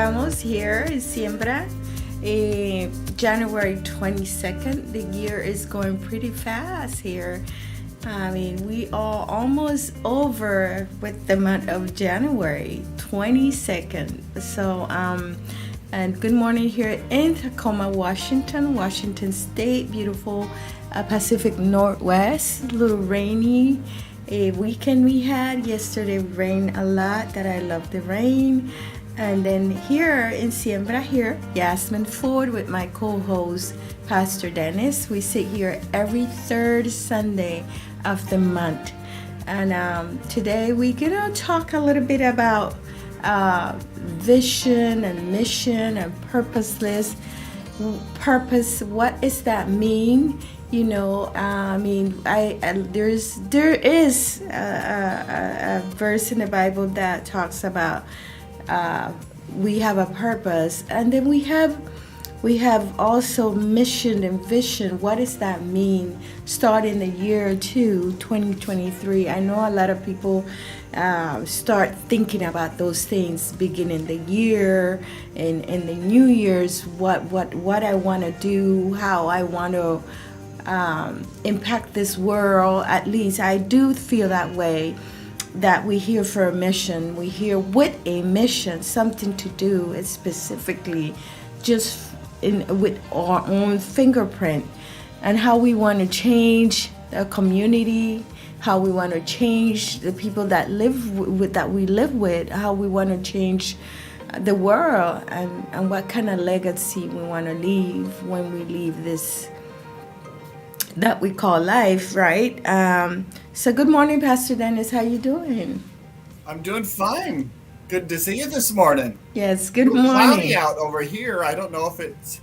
estamos here in Siembra. January 22nd. The year is going pretty fast here. I mean, we are almost over with the month of January 22nd. So, and good morning here in Tacoma, Washington State. Beautiful Pacific Northwest. A little rainy weekend we had. Yesterday rained a lot. That I love the rain. And then here in Siembra, Yazmin Ford with my co-host, Pastor Dennis. We sit here every third Sunday of the month. And today we're going to talk a little bit about vision and mission and purposeless. Purpose, what does that mean? You know, there is a verse in the Bible that talks about we have a purpose, and then we have also mission and vision. What does that mean? Starting the year 2023. I know a lot of people start thinking about those things beginning the year and the New Year's. What I want to do, how I want to impact this world. At least I do feel that way. That we're here for a mission. We're here with a mission, something to do. It's specifically just with our own fingerprint, and how we want to change the community, how we want to change the people that we live with, how we want to change the world, and what kind of legacy we want to leave when we leave this that we call life, right? So good morning, Pastor Dennis. How you doing? I'm doing fine. Good to see you this morning. Yes, good morning. morning. Cloudy out over here. I don't know if it's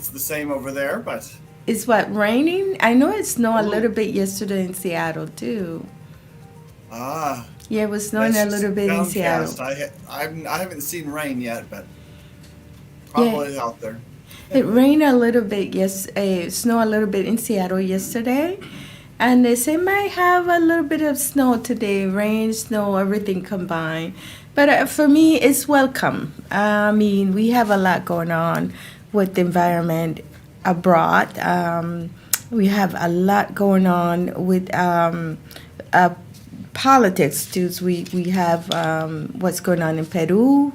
the same over there, but it's what, raining? I know it snowed a little bit yesterday in Seattle too. Yeah, it was snowing a little bit in Seattle. I haven't seen rain yet, but probably out there. It rained a little bit, snow a little bit in Seattle yesterday. And they say might have a little bit of snow today, rain, snow, everything combined. But for me, it's welcome. I mean, we have a lot going on with the environment abroad. We have a lot going on with politics too. We have what's going on in Peru.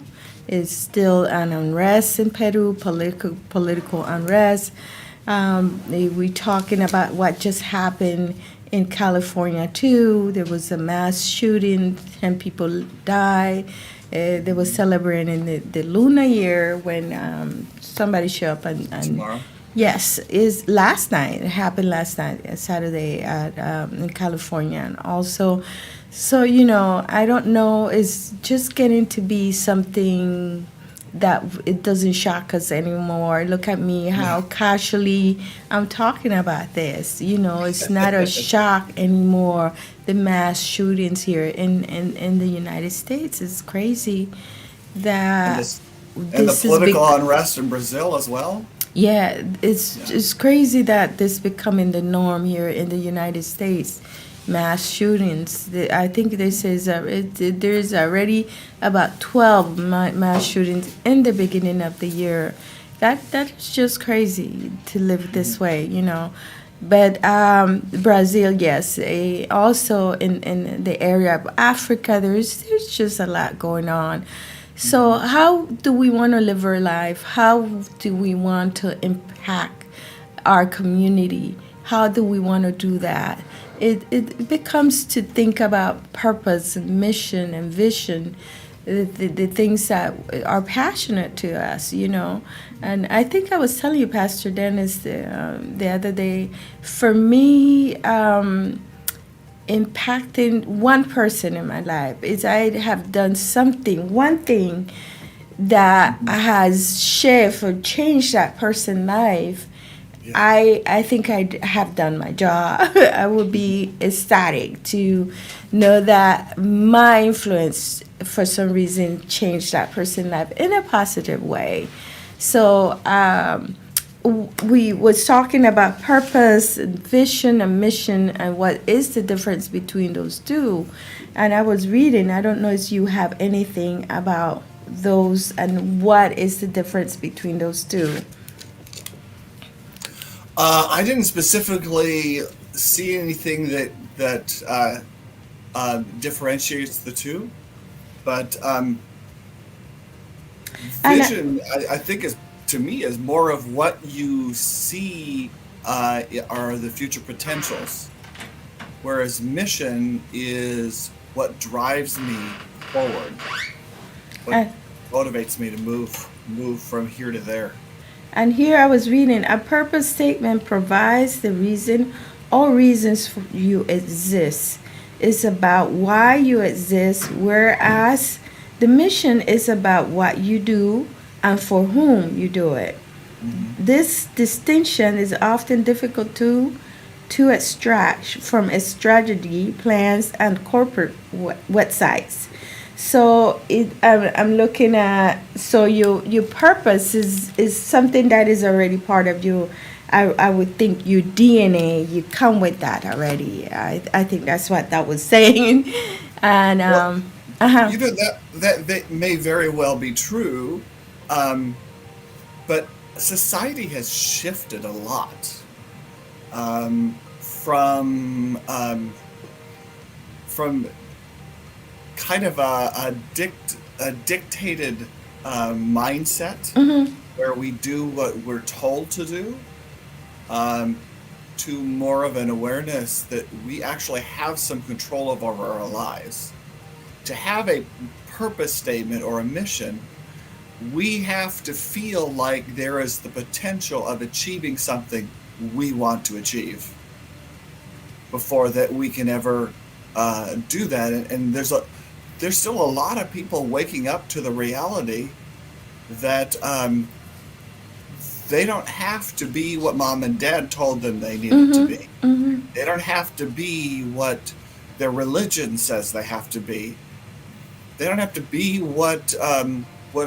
Is still an unrest in Peru, political unrest. We're talking about what just happened in California too. There was a mass shooting, 10 people died. They were celebrating the Lunar year when somebody showed up and tomorrow. Yes, is last night. It happened last night, Saturday in California, and also. So, you know, I don't know, it's just getting to be something that it doesn't shock us anymore. Look at me, how casually I'm talking about this. You know, it's not a shock anymore, the mass shootings here in the United States. It's crazy that and the political unrest in Brazil as well. Yeah, it's crazy that this becoming the norm here in the United States. Mass shootings. I think this is there's already about 12 mass shootings in the beginning of the year. That's just crazy to live this way, you know. But Brazil, yes. Also in the area of Africa, there's just a lot going on. So how do we want to live our life? How do we want to impact our community? How do we want to do that? It becomes to think about purpose and mission and vision, the things that are passionate to us, you know. And I think I was telling you, Pastor Dennis, the other day, for me, impacting one person in my life is I have done one thing that has shaped or changed that person's life. I think I have done my job. I would be ecstatic to know that my influence, for some reason, changed that person's life in a positive way. So we was talking about purpose and vision and mission and what is the difference between those two. And I was reading, I don't know if you have anything about those, and what is the difference between those two? I didn't specifically see anything that differentiates the two, but And vision, I think, is to me is more of what you see are the future potentials, whereas mission is what drives me forward, what uh, motivates me to move from here to there. and here I was reading, a purpose statement provides the reason or reasons for you exist. It's about why you exist, whereas the mission is about what you do and for whom you do it. Hmm. This distinction is often difficult to extract from a strategy, plans, and corporate websites. So I'm looking at, so your purpose is something that is already part of you. I would think your DNA, you come with that already. I think that's what that was saying, and Well, uh-huh. that may very well be true, um, but society has shifted a lot from kind of a dictated mindset Mm-hmm. where we do what we're told to do, um, to more of an awareness that we actually have some control over our lives. To have a purpose statement or a mission, we have to feel like there is the potential of achieving something we want to achieve before that we can ever do that. And there's still a lot of people waking up to the reality that they don't have to be what mom and dad told them they needed to Mm-hmm. be. Mm-hmm. They don't have to be what their religion says they have to be. They don't have to be what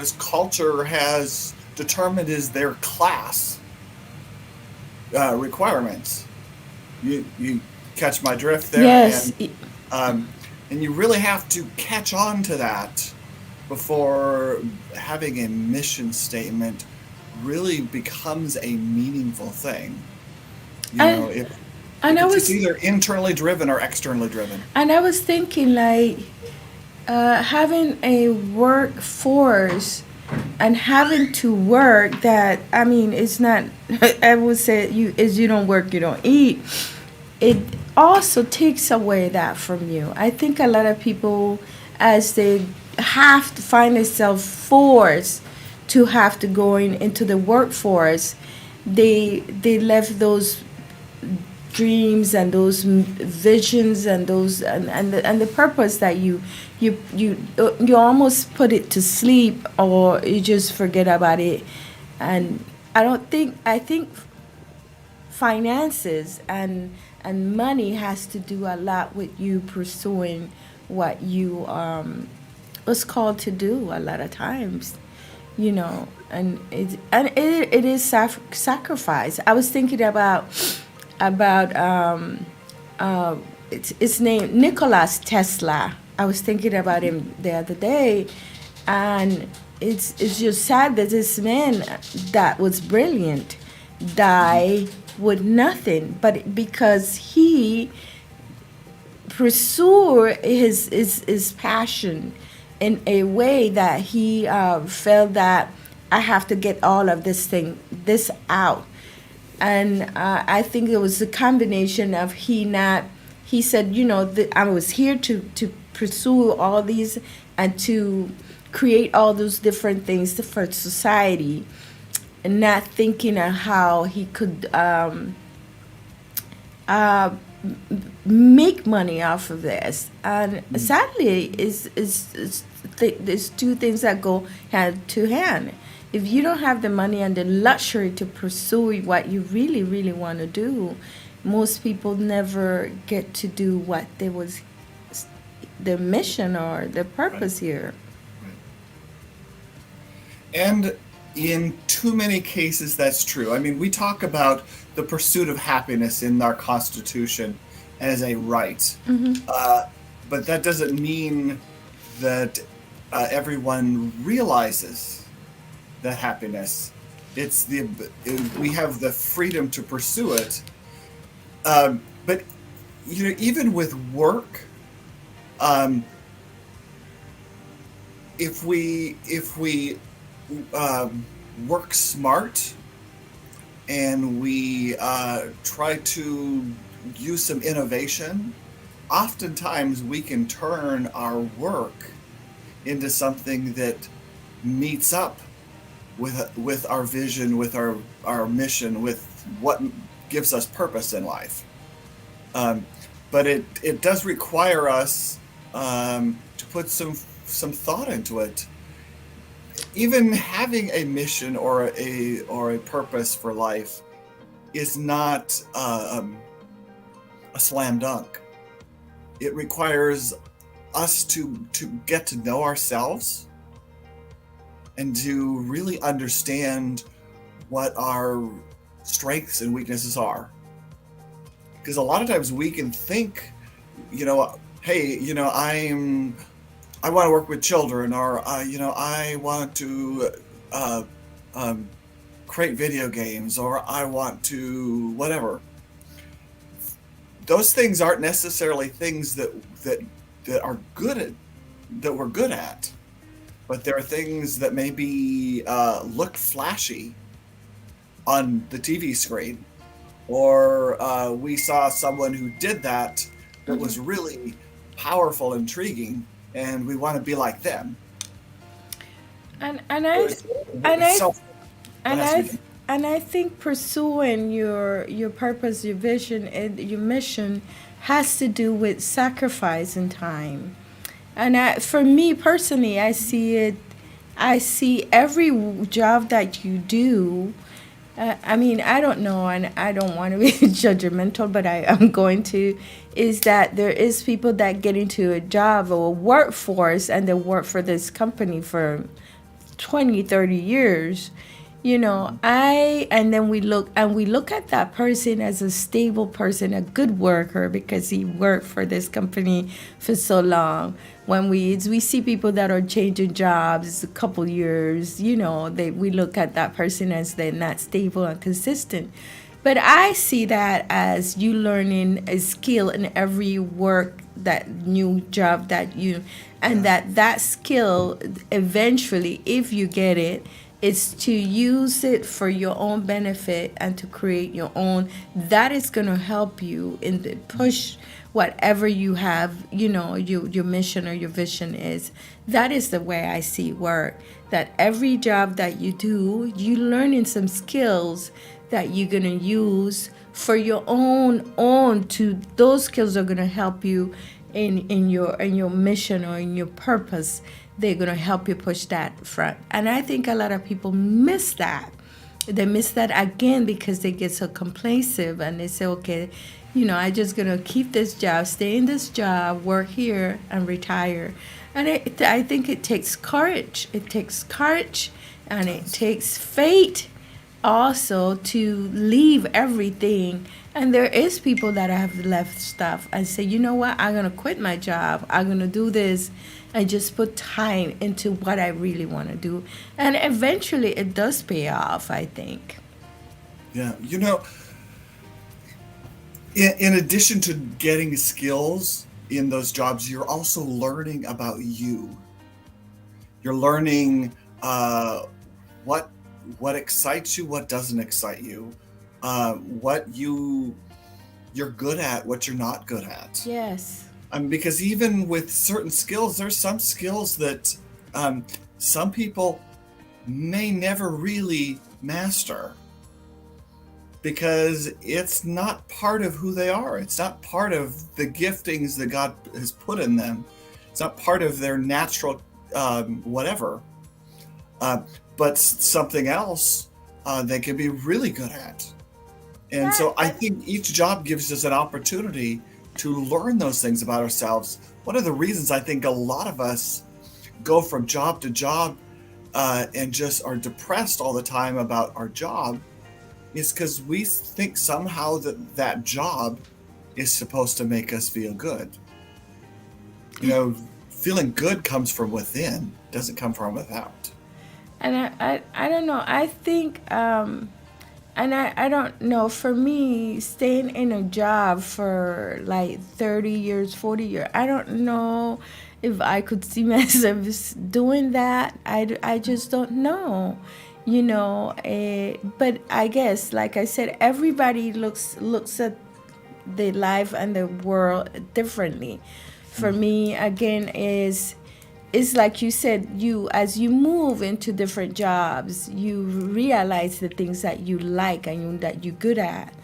his culture has determined is their class requirements. You catch my drift there, Yes. um, and you really have to catch on to that before having a mission statement really becomes a meaningful thing. You know, And if and if I it's was either internally driven or externally driven. and I was thinking like having a workforce and having to work that, I mean, it's not, I would say, you is you don't work, you don't eat. It also takes away that from you. I think a lot of people, as they have to find themselves forced to have to into the workforce, they left those dreams and those visions and those and the purpose that you almost put it to sleep, or you just forget about it. And I think finances and money has to do a lot with you pursuing what you was called to do a lot of times, and it is sacrifice. I was thinking about it's named Nicholas Tesla. I was thinking about him the other day, and it's just sad that this man that was brilliant die with nothing, but because he pursue his passion in a way that he felt that I have to get all of this out. And I think it was a combination of he said, I was here to pursue all these and to create all those different things for society, and not thinking of how he could uh, make money off of this. And sadly, there's two things that go hand to hand. If you don't have the money and the luxury to pursue what you really, really want to do, most people never get to do what there was the mission or the Right. purpose here. Right. And in too many cases, that's true. I mean, we talk about the pursuit of happiness in our Constitution as a right, Hmm. uh, but that doesn't mean that everyone realizes that happiness. It's we have the freedom to pursue it. But even with work, um, if we work smart and we try to use some innovation, oftentimes we can turn our work into something that meets up with our vision, with our mission, with what gives us purpose in life. But it does require us to put some thought into it. Even having a mission or a purpose for life is not a slam dunk. It requires us to get to know ourselves and to really understand what our strengths and weaknesses are. Because a lot of times we can think, hey, I want to work with children, or I want to create video games, or I want to whatever. Those things aren't necessarily things that are good at, that we're good at, but there are things that maybe look flashy on the TV screen, or we saw someone who did that was really powerful, intriguing, and we want to be like them. And I think pursuing your purpose, your vision, and your mission has to do with sacrifice and time. And for me personally, I see it. I see every job that you do. I mean, I don't know, and I don't want to be judgmental, but I am going to. Is that there is people that get into a job or a workforce and they work for this company for 20, 30 years. And then we look at that person as a stable person, a good worker, because he worked for this company for so long. When we see people that are changing jobs a couple years, we look at that person as they're not stable and consistent. But I see that as you learning a skill in every work, that new job that you, and that skill eventually, if you get it, is to use it for your own benefit and to create your own. That is going to help you in the push whatever you have, your mission or your vision is. That is the way I see work. That every job that you do, you learning some skills that you're going to use for your own to those skills are going to help you in your mission or in your purpose. They're going to help you push that front. And I think a lot of people miss that. They miss that again because they get so complacent and they say, okay, I just going to keep this job, stay in this job, work here, and retire. And I think it takes courage. It takes courage, and it takes faith also to leave everything. And there is people that have left stuff and say, you know what, I'm going to quit my job. I'm going to do this and just put time into what I really want to do. And eventually it does pay off, I think. Yeah. In addition to getting skills in those jobs, you're also learning about you. You're learning what excites you, what doesn't excite you, what you're good at, what you're not good at. Yes. Because even with certain skills, there's some skills that some people may never really master because it's not part of who they are. It's not part of the giftings that God has put in them. It's not part of their natural whatever. But something else they can be really good at. And so I think each job gives us an opportunity to learn those things about ourselves. One of the reasons I think a lot of us go from job to job and just are depressed all the time about our job is because we think somehow that job is supposed to make us feel good. Feeling good comes from within. doesn't come from without. And I don't know. I think, and I don't know, for me, staying in a job for like 30 years, 40 years, I don't know if I could see myself doing that. I just don't know, but I guess, like I said, everybody looks at the life and the world differently. For me, again, is like you said, as you move into different jobs, you realize the things that you like and that you're good at,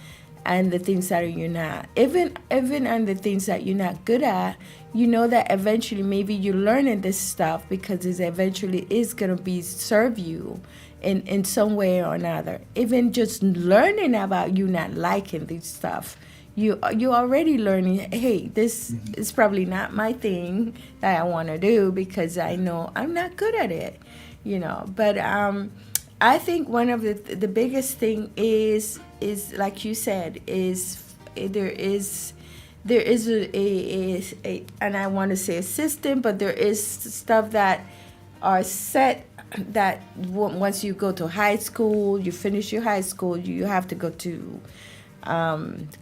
and the things that you're not. Even on the things that you're not good at, you know that eventually maybe you're learning this stuff because it eventually is gonna be serve you in some way or another. Even just learning about you not liking this stuff, you already learning, hey, this is probably not my thing that I want to do because I know I'm not good at it, but I think one of the biggest thing is like you said, is there is a and I want to say a system, but there is stuff that are set, that once you go to high school, you finish your high school, you have to go to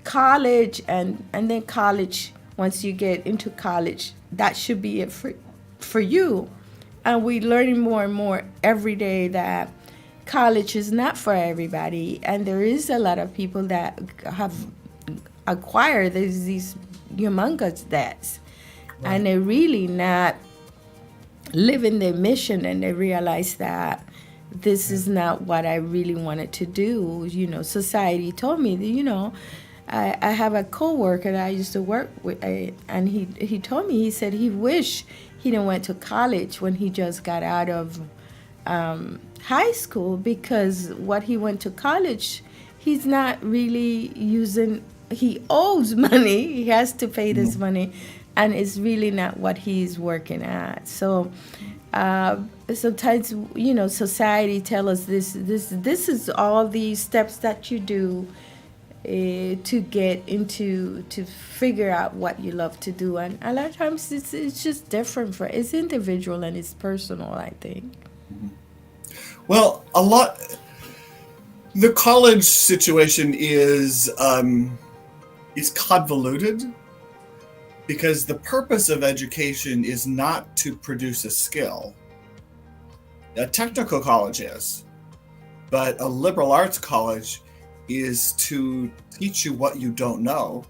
college, and then college. Once you get into college, that should be it for you. And we learning more and more every day that college is not for everybody, and there is a lot of people that have acquired these humongous debts, and they're really not living their mission, and they realize that this is not what I really wanted to do. Society told me that, I have a coworker that I used to work with, and he told me, he said he wished he didn't went to college when he just got out of high school, because what he went to college, he's not really using. He owes money. He has to pay this money, and it's really not what he's working at. So sometimes, society tell us this is all these steps that you do to get into, to figure out what you love to do, and a lot of times it's just different, it's individual and it's personal, I think. Well, the college situation is convoluted, because the purpose of education is not to produce a skill. A technical college is, but a liberal arts college is to teach you what you don't know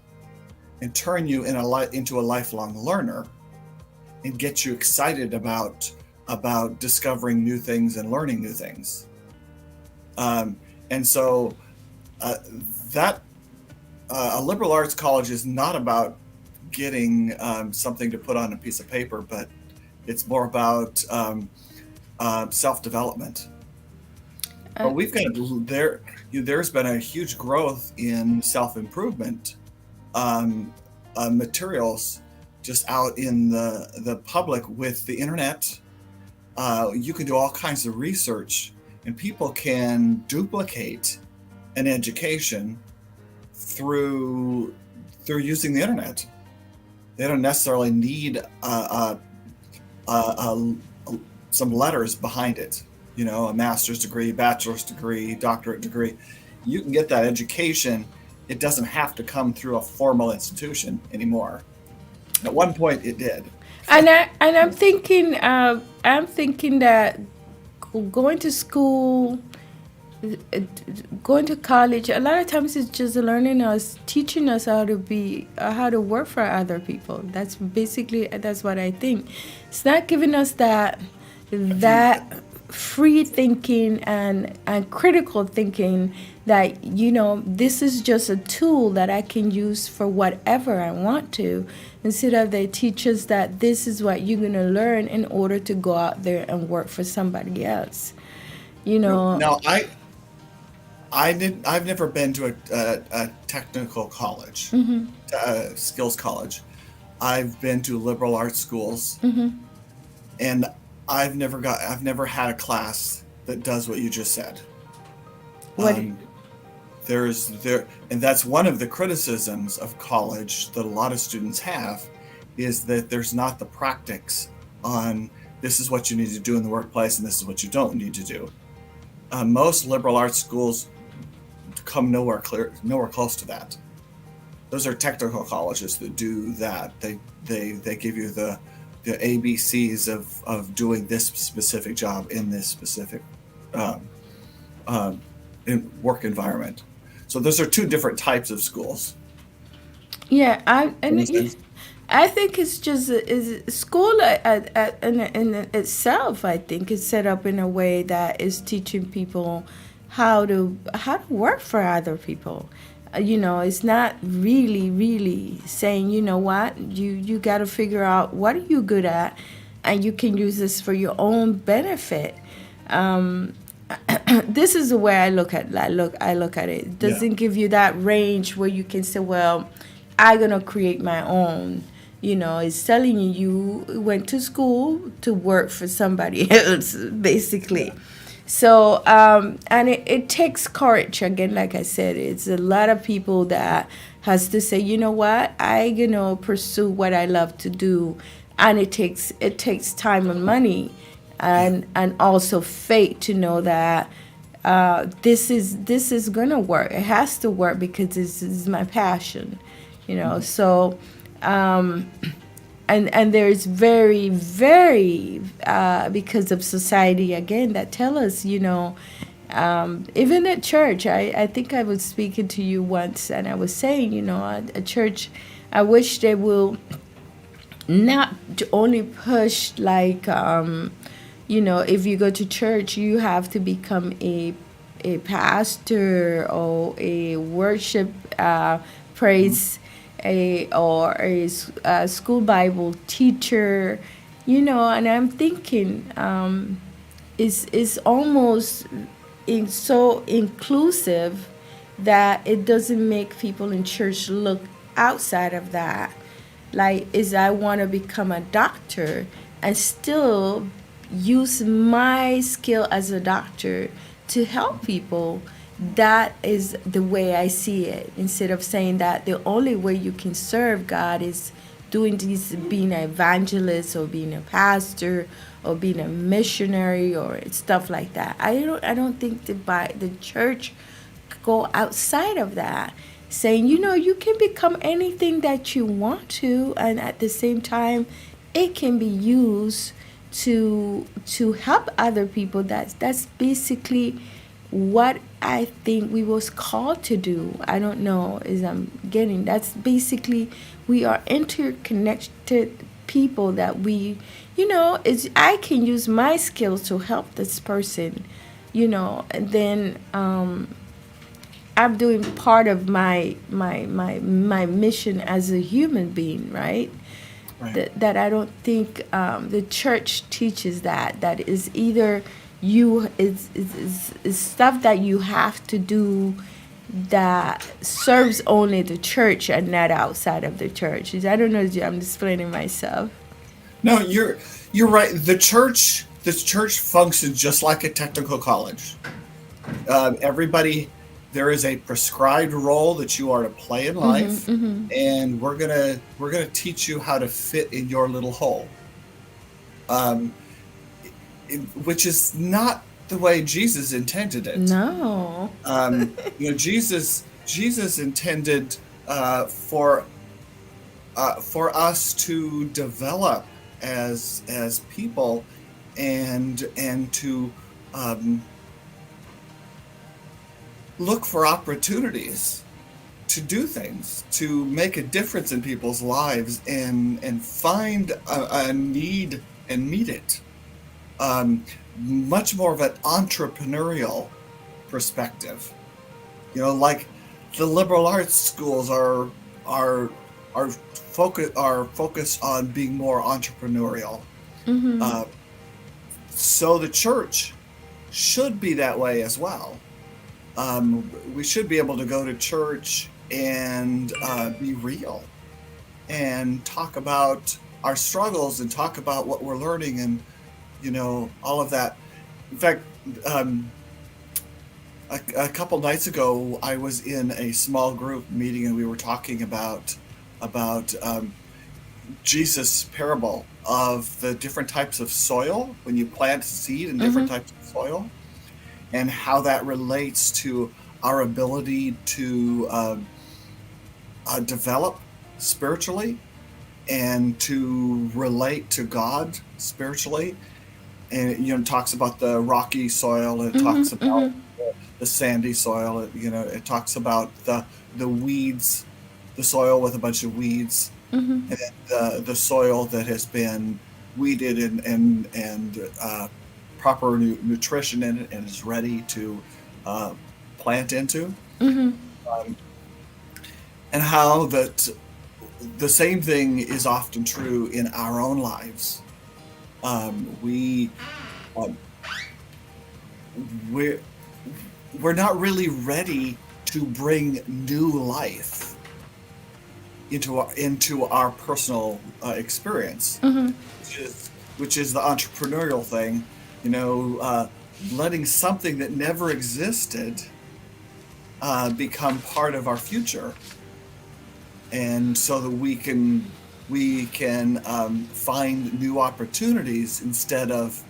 and turn you into a lifelong learner, and get you excited about discovering new things and learning new things. And so that a liberal arts college is not about getting something to put on a piece of paper, but it's more about self-development. But we've got there's been a huge growth in self-improvement materials just out in the public with the internet. You can do all kinds of research, and people can duplicate an education through using the internet. They don't necessarily need some letters behind it, a master's degree, bachelor's degree, doctorate degree. You can get that education. It doesn't have to come through a formal institution anymore. At one point, it did. And I'm thinking that going to school, going to college, a lot of times it's just teaching us how to work for other people. That's what I think. It's not giving us that free thinking and critical thinking that, this is just a tool that I can use for whatever I want to, instead of they teach us that this is what you're going to learn in order to go out there and work for somebody else. Now, I've never been to a technical college, skills college. I've been to liberal arts schools, and I've never had a class that does what you just said. And that's one of the criticisms of college that a lot of students have, is that there's not the practice on this is what you need to do in the workplace, and this is what you don't need to do. Most liberal arts schools come nowhere close to that. Those are technical colleges that do that. They give you the ABCs of doing this specific job in this specific in work environment. So those are two different types of schools. Yeah, For instance, I think it's just is school in itself. I think is set up in a way that is teaching people how to work for other people. It's not really saying, you know what, you got to figure out what are you good at, and you can use this for your own benefit. Um, this is the way I look at it. It yeah, doesn't give you that range where you can say, well, I'm gonna create my own. It's telling you went to school to work for somebody else, basically. yeah, So, and it takes courage. Again, like I said, it's a lot of people that has to say, you know what, pursue what I love to do, and it takes time and money, yeah. and also faith to know that this is gonna work. It has to work because this is my passion. Mhm. So and there's very very because of society again that tell us, even at church, I think I was speaking to you once, and I was saying, at church, I wish they will not to only push like, if you go to church you have to become a pastor or a worship Mhm. praise a school Bible teacher, and I'm thinking, is almost so inclusive that it doesn't make people in church look outside of that. Like, is I want to become a doctor and still use my skill as a doctor to help people. That is the way I see it. Instead of saying that the only way you can serve God is doing these, being an evangelist or being a pastor or being a missionary or stuff like that. I don't think the church go outside of that, saying, you can become anything that you want to, and at the same time it can be used to help other people. That's basically what I think we was called to do. I don't know, is I'm getting, that's basically, we are interconnected people that is I can use my skills to help this person, and then I'm doing part of my mission as a human being, right? Right. That I don't think the church teaches that is either you is stuff that you have to do that serves only the church and not outside of the church. I don't know if I'm explaining myself. No, you're right. The church functions just like a technical college. Everybody, there is a prescribed role that you are to play in Hmm. life, Hmm. and we're gonna teach you how to fit in your little hole, um, which is not the way Jesus intended it. No. Jesus intended for us to develop as people, and to um, look for opportunities to do things, to make a difference in people's lives, and find a need and meet it. Um, Much more of an entrepreneurial perspective. Like the liberal arts schools are focused on being more entrepreneurial. Hmm. Uh, so the church should be that way as well. We should be able to go to church and be real and talk about our struggles and talk about what we're learning, and all of that. In fact, um, a couple nights ago, I was in a small group meeting, and we were talking about Jesus' parable of the different types of soil when you plant seed in different types of soil, and how that relates to our ability to develop spiritually and to relate to God spiritually. And it talks about the rocky soil. It talks about the sandy soil. It talks about the weeds, the soil with a bunch of weeds, and then the soil that has been weeded and proper nutrition in it and is ready to plant into. And how that the same thing is often true in our own lives. We're not really ready to bring new life into our personal experience, which is the entrepreneurial thing. Letting something that never existed become part of our future, and so that we can find new opportunities instead of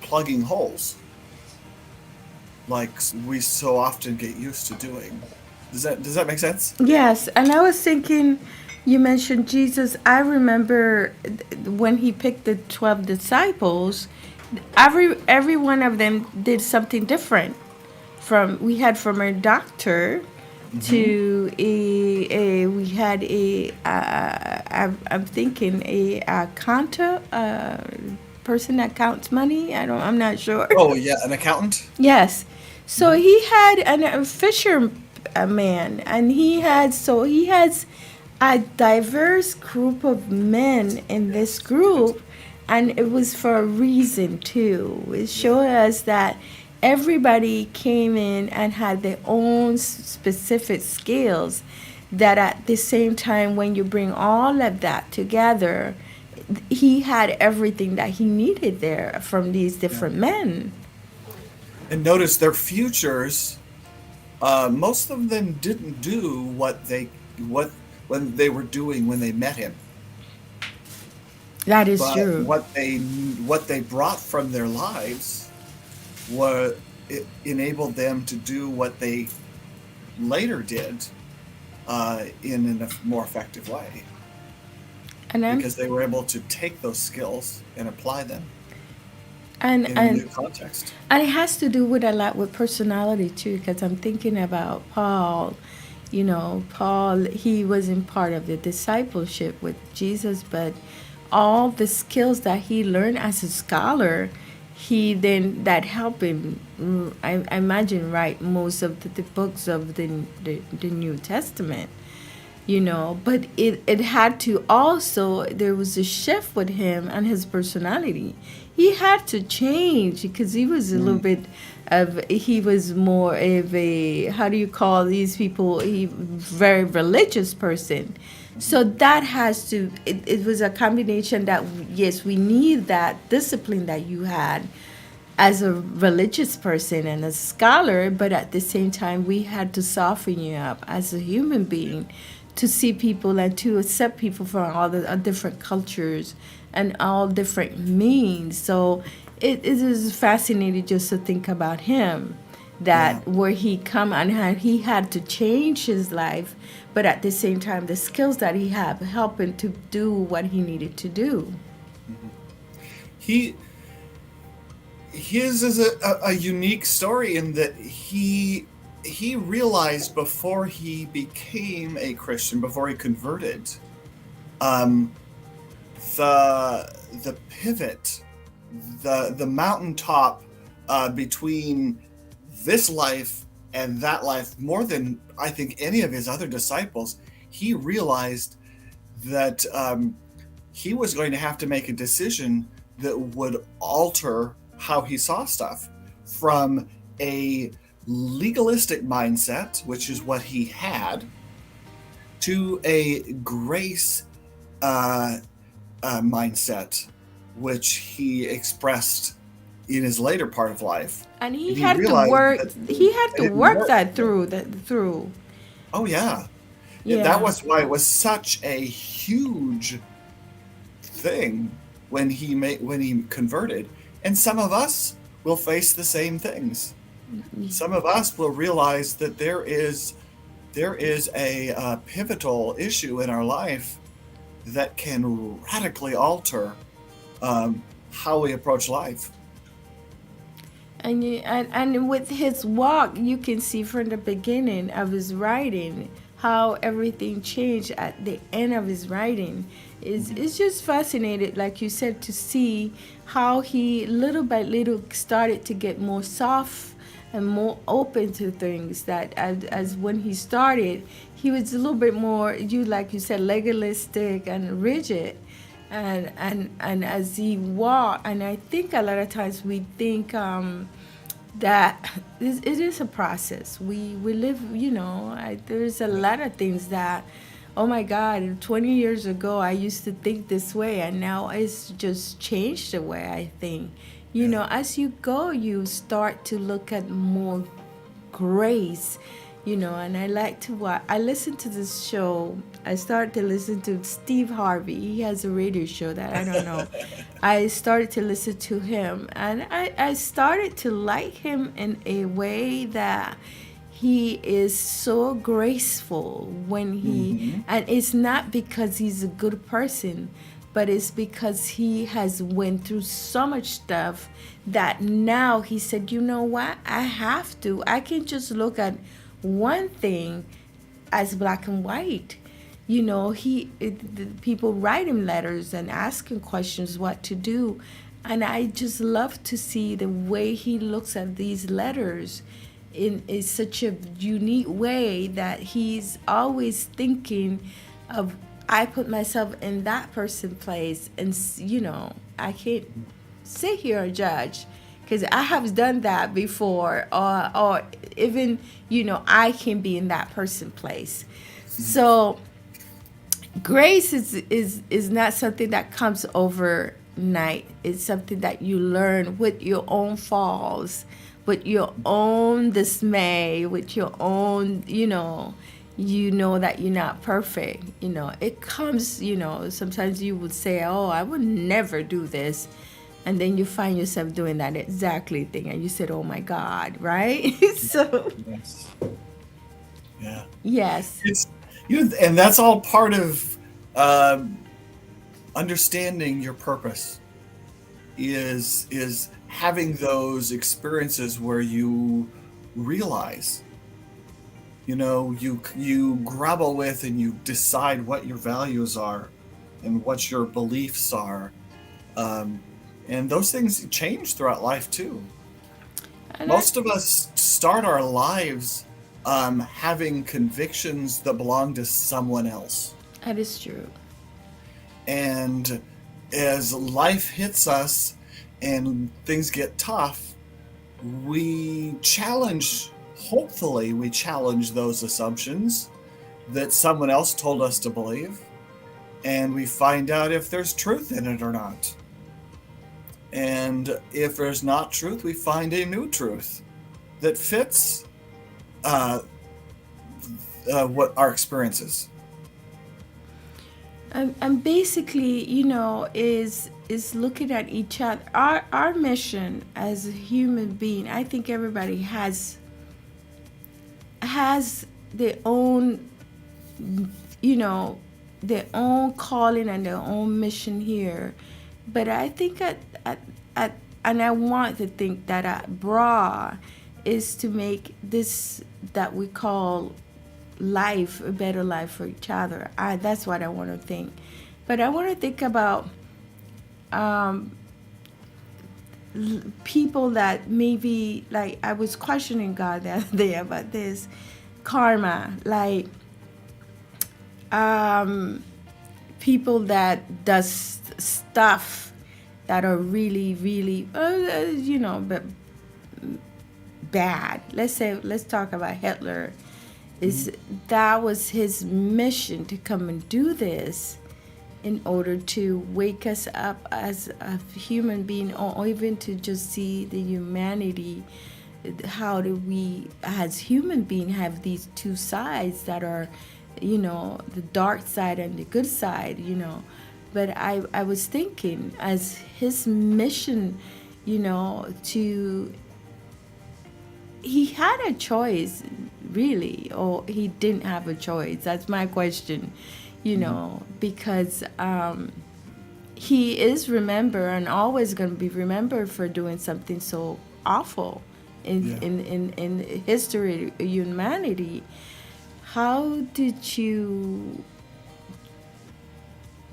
plugging holes like we so often get used to doing. Does that make sense? Yes, and I was thinking, you mentioned Jesus. I remember when he picked the 12 disciples, every one of them did something different. We had from a doctor to we had I'm thinking a counter, person that counts money. I'm not sure. Oh yeah, an accountant. Yes. So he had a fisher man, and he has a diverse group of men in this group, and it was for a reason too. It showed us that everybody came in and had their own specific skills, that at the same time, when you bring all of that together, he had everything that he needed there from these different men. And notice their futures. Most of them didn't do when they were doing when they met him. That is But true. what they brought from their lives it enabled them to do what they later did in a more effective way, And I'm because they were able to take those skills and apply them and in a new context. And it has to do with a lot with personality too, because I'm thinking about Paul. Paul, he wasn't part of the discipleship with Jesus, but all the skills that he learned as a scholar, that helped him. I imagine, write most of the books of the New Testament. But it had to also, there was a shift with him and his personality. He had to change because he was a little bit he was more of a, how do you call these people, he very religious person. So that it was a combination that, yes, we need that discipline that you had as a religious person and a scholar, but at the same time, we had to soften you up as a human being to see people and to accept people from all the different cultures and all different means. So it is fascinating just to think about him, that where he come and he had to change his life, but at the same time, the skills that he had helped him to do what he needed to do. His is a unique story in that he realized before he became a Christian, before he converted, the pivot, the mountaintop between this life and that life, more than I think any of his other disciples, he realized that he was going to have to make a decision that would alter how he saw stuff, from a legalistic mindset, which is what he had, to a grace mindset, which he expressed in his later part of life. And he had to work. He had to work that through. Oh yeah. Yeah. That was why it was such a huge thing when he converted, and some of us will face the same things. Some of us will realize that there is a pivotal issue in our life that can radically alter how we approach life. And with his walk, you can see from the beginning of his writing how everything changed at the end of his writing. It's just fascinating, like you said, to see how he little by little started to get more soft and more open to things. That as when he started, he was a little bit more, like you said, legalistic and rigid. And as he walked, and I think a lot of times we think that it is a process. We live, there's a lot of things that, oh my God, 20 years ago I used to think this way, and now it's just changed the way I think. As you go, you start to look at more grace, and I like to watch. I listen to this show. I started to listen to Steve Harvey. He has a radio show that I don't know. I started to listen to him, and I started to like him in a way that he is so graceful when he, and it's not because he's a good person, but it's because he has went through so much stuff that now he said, you know what, I can just look at one thing as black and white. People write him letters and ask him questions what to do, and I just love to see the way he looks at these letters in such a unique way, that he's always thinking of, I put myself in that person's place, and I can't sit here and judge, because I have done that before, or even I can be in that person's place. So grace is not something that comes overnight. It's something that you learn with your own falls, with your own dismay, with your own, that you're not perfect. It comes, sometimes you would say, oh, I would never do this. And then you find yourself doing that exactly thing. And you said, oh my God, right? So. Yes. Yeah. Yes. And that's all part of understanding your purpose, is having those experiences where you realize, you grapple with and you decide what your values are and what your beliefs are. And those things change throughout life too. Most of us start our lives having convictions that belong to someone else. That is true. And as life hits us and things get tough, hopefully we challenge those assumptions that someone else told us to believe, and we find out if there's truth in it or not. And if there's not truth, we find a new truth that fits what our experience is. And basically, is looking at each other. Our mission as a human being, I think everybody has their own, their own calling and their own mission here. But I think and I want to think that at BRA is to make this that we call life a better life for each other. That's what I want to think. But I want to think about people that maybe, like, I was questioning God the other day about this karma, like people that does stuff that are really, really, but bad. Let's talk about Hitler. That was his mission, to come and do this in order to wake us up as a human being, or even to just see the humanity. How do we as human beings have these two sides that are, the dark side and the good side, but I was thinking as his mission, to he had a choice, really, or he didn't have a choice. That's my question, because he is remembered and always going to be remembered for doing something so awful in history, humanity. How did you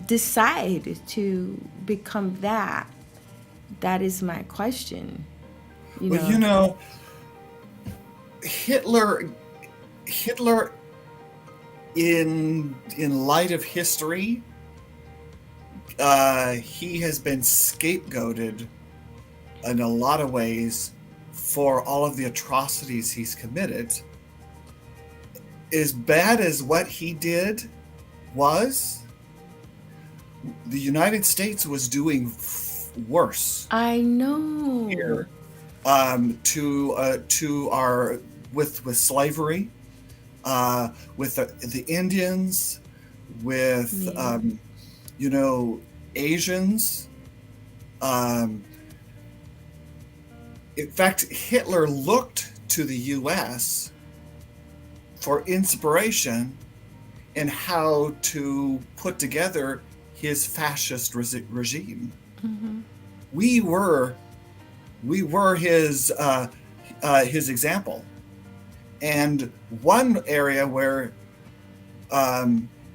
decide to become that? That is my question. Well, Hitler in light of history, he has been scapegoated in a lot of ways for all of the atrocities he's committed. As bad as what he did was, the United States was doing worse. I know. Here, to our with slavery, with the Indians, with Asians. In fact, Hitler looked to the U.S. for inspiration in how to put together his fascist regime. Mm-hmm. We were his example, and one area where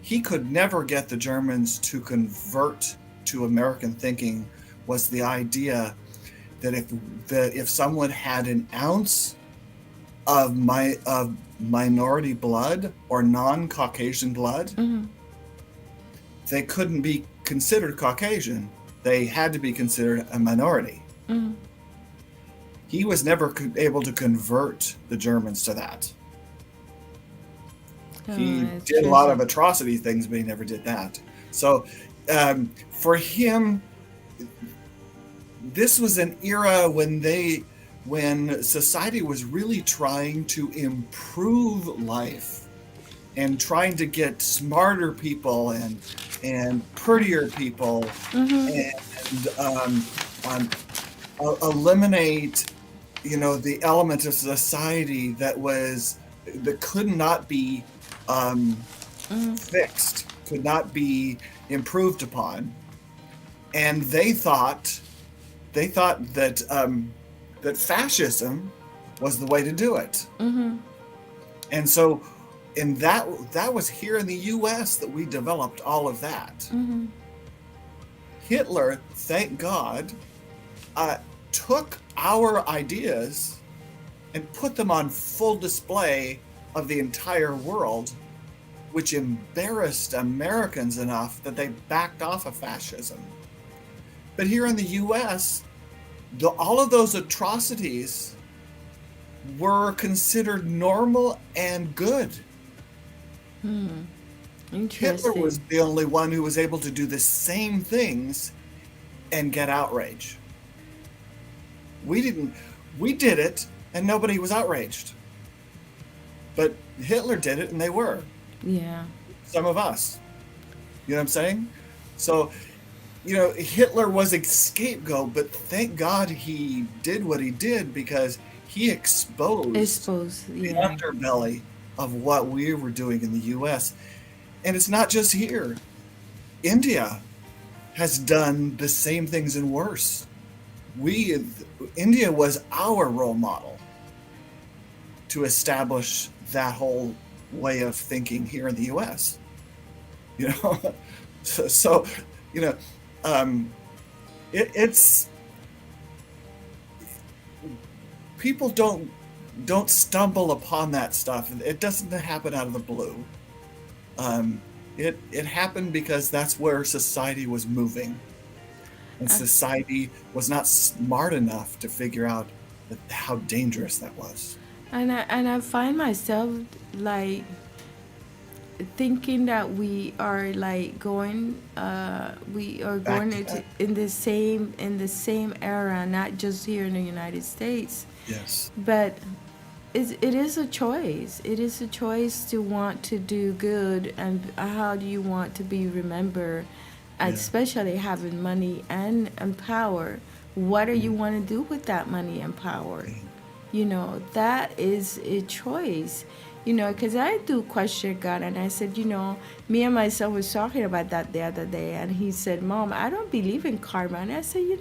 he could never get the Germans to convert to American thinking was the idea that if someone had an ounce of minority blood or non-Caucasian blood, Mm-hmm. they couldn't be considered Caucasian. They had to be considered a minority. Mm-hmm. He was never able to convert the Germans to that. He did a lot of atrocity things, but he never did that. So for him, this was an era when society was really trying to improve life and trying to get smarter people and prettier people, and eliminate the element of society that could not be fixed, could not be improved upon. And they thought that that fascism was the way to do it. Mm-hmm. And so that was here in the U.S. that we developed all of that. Mm-hmm. Hitler, thank God, took our ideas and put them on full display of the entire world, which embarrassed Americans enough that they backed off of fascism. But here in the U.S., all of those atrocities were considered normal and good. Interesting. Hitler was the only one who was able to do the same things and get outrage. We did it and nobody was outraged. But Hitler did it and they were. Yeah. Some of us. You know what I'm saying? So, Hitler was a scapegoat, but thank God he did what he did, because he exposed the underbelly of what we were doing in the U.S. And it's not just here. India has done the same things and worse. India was our role model to establish that whole way of thinking here in the U.S. So it's people don't stumble upon that stuff. It doesn't happen out of the blue. It happened because that's where society was moving, and society was not smart enough to figure out how dangerous that was. And I find myself like thinking that we are like going into in the same era, not just here in the United States. Yes. But it is a choice. It is a choice to want to do good, and how do you want to be remembered? Yeah. especially having money and power. What do you want to do with that money and power? That is a choice. Because I do question God, and I said, me and my son was talking about that the other day, and he said, Mom, I don't believe in karma. And I said,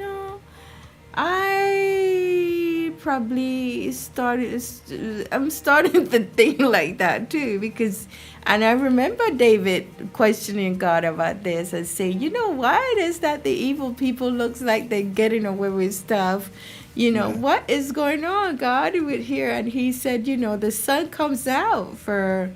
I probably I'm starting to think like that too, because, and I remember David questioning God about this and saying, why it is that the evil people looks like they're getting away with stuff? Yeah. What is going on, God, with here? And he said, the sun comes out for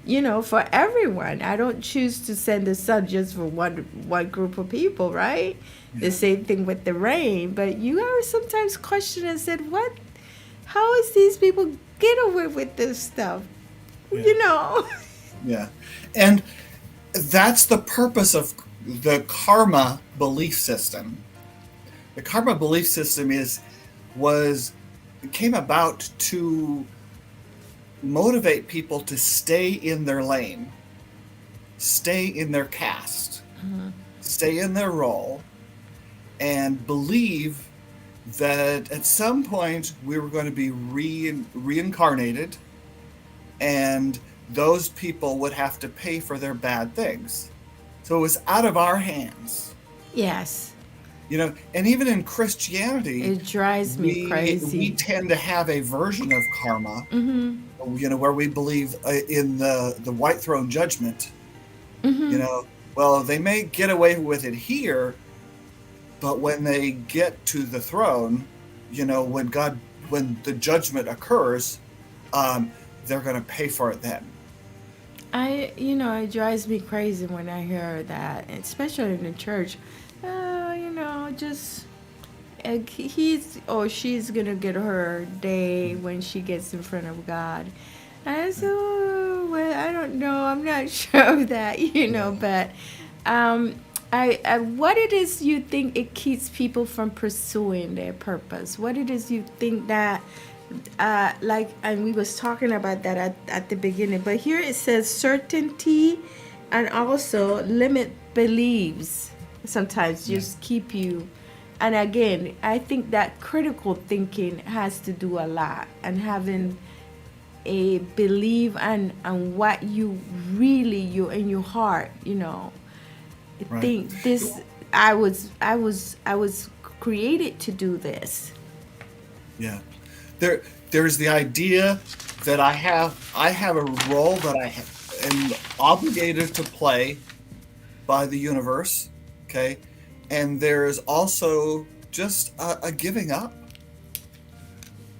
everyone. I don't choose to send the sun just for one group of people, right? The Yeah. same thing with the rain. But you are sometimes question and said, what? How is these people get away with this stuff? Yeah. Yeah. And that's the purpose of the karma belief system. The karma belief system came about to motivate people to stay in their lane, stay in their caste, stay in their role, and believe that at some point we were going to be reincarnated, and those people would have to pay for their bad things. So it was out of our hands. Yes. And even in Christianity, it drives me crazy. We tend to have a version of karma, where we believe in the white throne judgment. Well, they may get away with it here, but when they get to the throne, when the judgment occurs, they're going to pay for it then. It drives me crazy when I hear that, especially in the church. Just he's or she's gonna get her day when she gets in front of God. And I said, well, I don't know. I'm not sure of that, but I what it is you think it keeps people from pursuing their purpose? What it is you think that and we was talking about that at the beginning, but here it says certainty and also limit beliefs sometimes just keep you. And again, I think that critical thinking has to do a lot, and having a belief and what you really in your heart, Right. think this. I was created to do this. Yeah. There's the idea that I have a role that I am obligated to play by the universe, okay? And there's also just a giving up.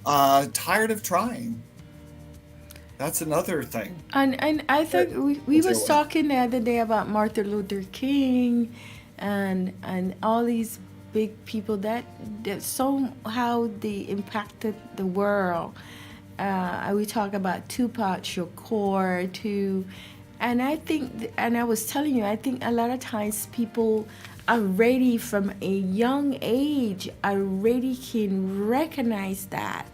Tired of trying. That's another thing. And I think we was talking the other day about Martin Luther King and all these big people that somehow they impacted the world. We talk about Tupac Shakur too, and I think, and I was telling you, I think a lot of times people already from a young age already can recognize that.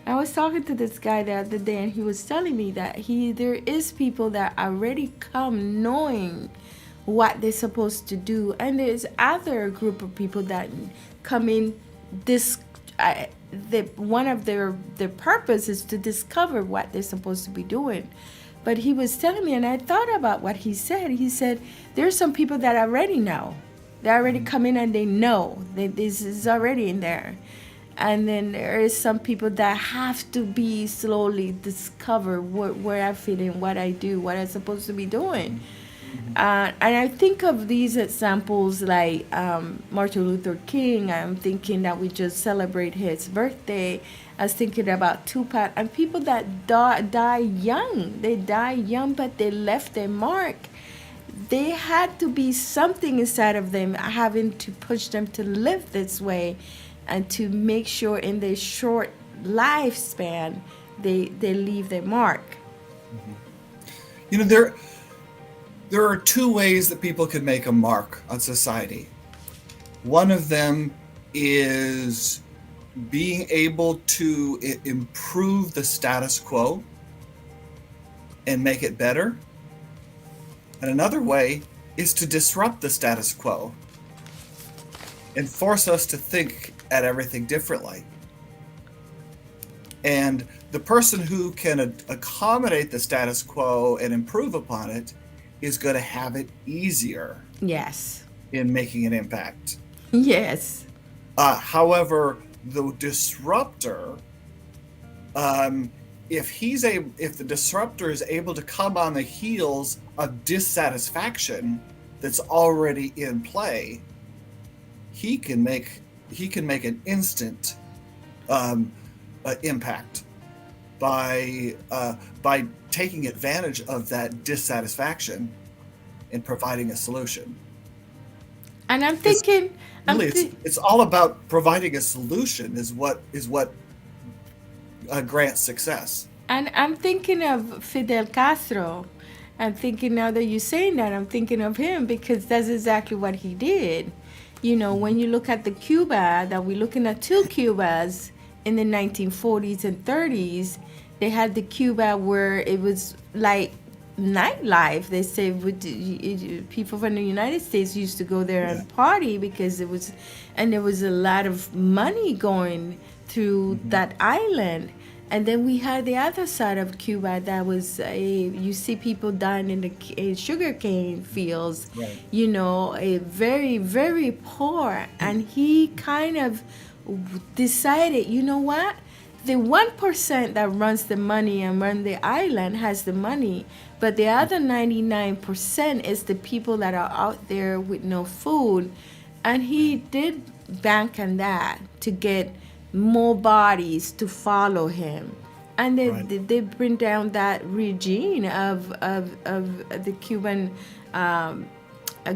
I was talking to this guy the other day, and he was telling me that there is people that already come knowing what they're supposed to do, and there's other group of people that come in one of their purpose is to discover what they're supposed to be doing. But he was telling me, and I thought about what he said. He said there's some people that already know. They already come in and they know that this is already in there. And then there is some people that have to be slowly discover where I fit in, what I do, what I'm supposed to be doing. And I think of these examples like Martin Luther King. I'm thinking that we just celebrate his birthday. I was thinking about Tupac and people that die young. They die young, but they left their mark. They had to be something inside of them having to push them to live this way and to make sure in their short lifespan they leave their mark. There are two ways that people can make a mark on society. One of them is being able to improve the status quo and make it better. And another way is to disrupt the status quo and force us to think at everything differently. And the person who can accommodate the status quo and improve upon it is going to have it easier Yes. in making an impact. Yes. However, the disruptor, if the disruptor is able to come on the heels of dissatisfaction that's already in play, he can make an instant impact by taking advantage of that dissatisfaction and providing a solution. And I'm thinking, it's all about providing a solution is what grants success. and I'm thinking of Fidel Castro. I'm thinking, now that you're saying that, I'm thinking of him, because that's exactly what he did. You know, when you look at the Cuba, that we're looking at two Cubas in the 1940s and 30s, they had the Cuba where it was like nightlife. They say people from the United States used to go there and party because there was a lot of money going through that island. And then we had the other side of Cuba that was you see people dying in the sugarcane fields, Right. you know, a very, very poor. And he kind of decided, you know what? The 1% that runs the money and run the island has the money, but the other 99% is the people that are out there with no food. And he did bank on that to get more bodies to follow him, and they bring down that regime of the Cuban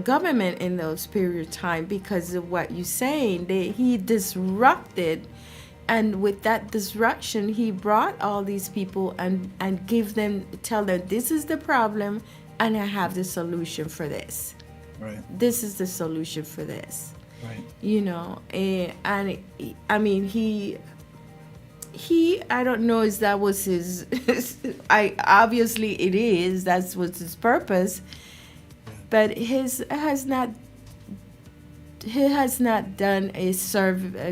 government in those period of time because of what you're saying. He disrupted, and with that disruption, he brought all these people and tell them this is the problem, and I have the solution for this. Right. This is the solution for this. Right. You know, and I mean, he I don't know if that was his obviously it is, that was his purpose, but he has not done a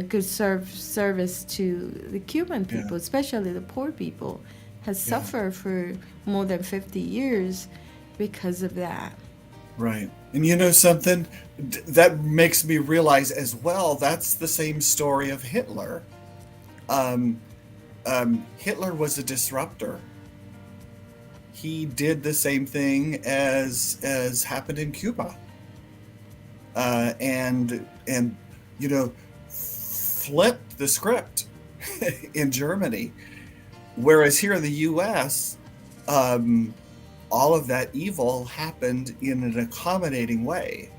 good service to the Cuban people, especially the poor people, has suffered for more than 50 years because of that. Right. And you know something? That makes me realize as well, that's the same story of Hitler. Hitler was a disruptor. He did the same thing as happened in Cuba. And you know, flipped the script in Germany. Whereas here in the US, all of that evil happened in an accommodating way.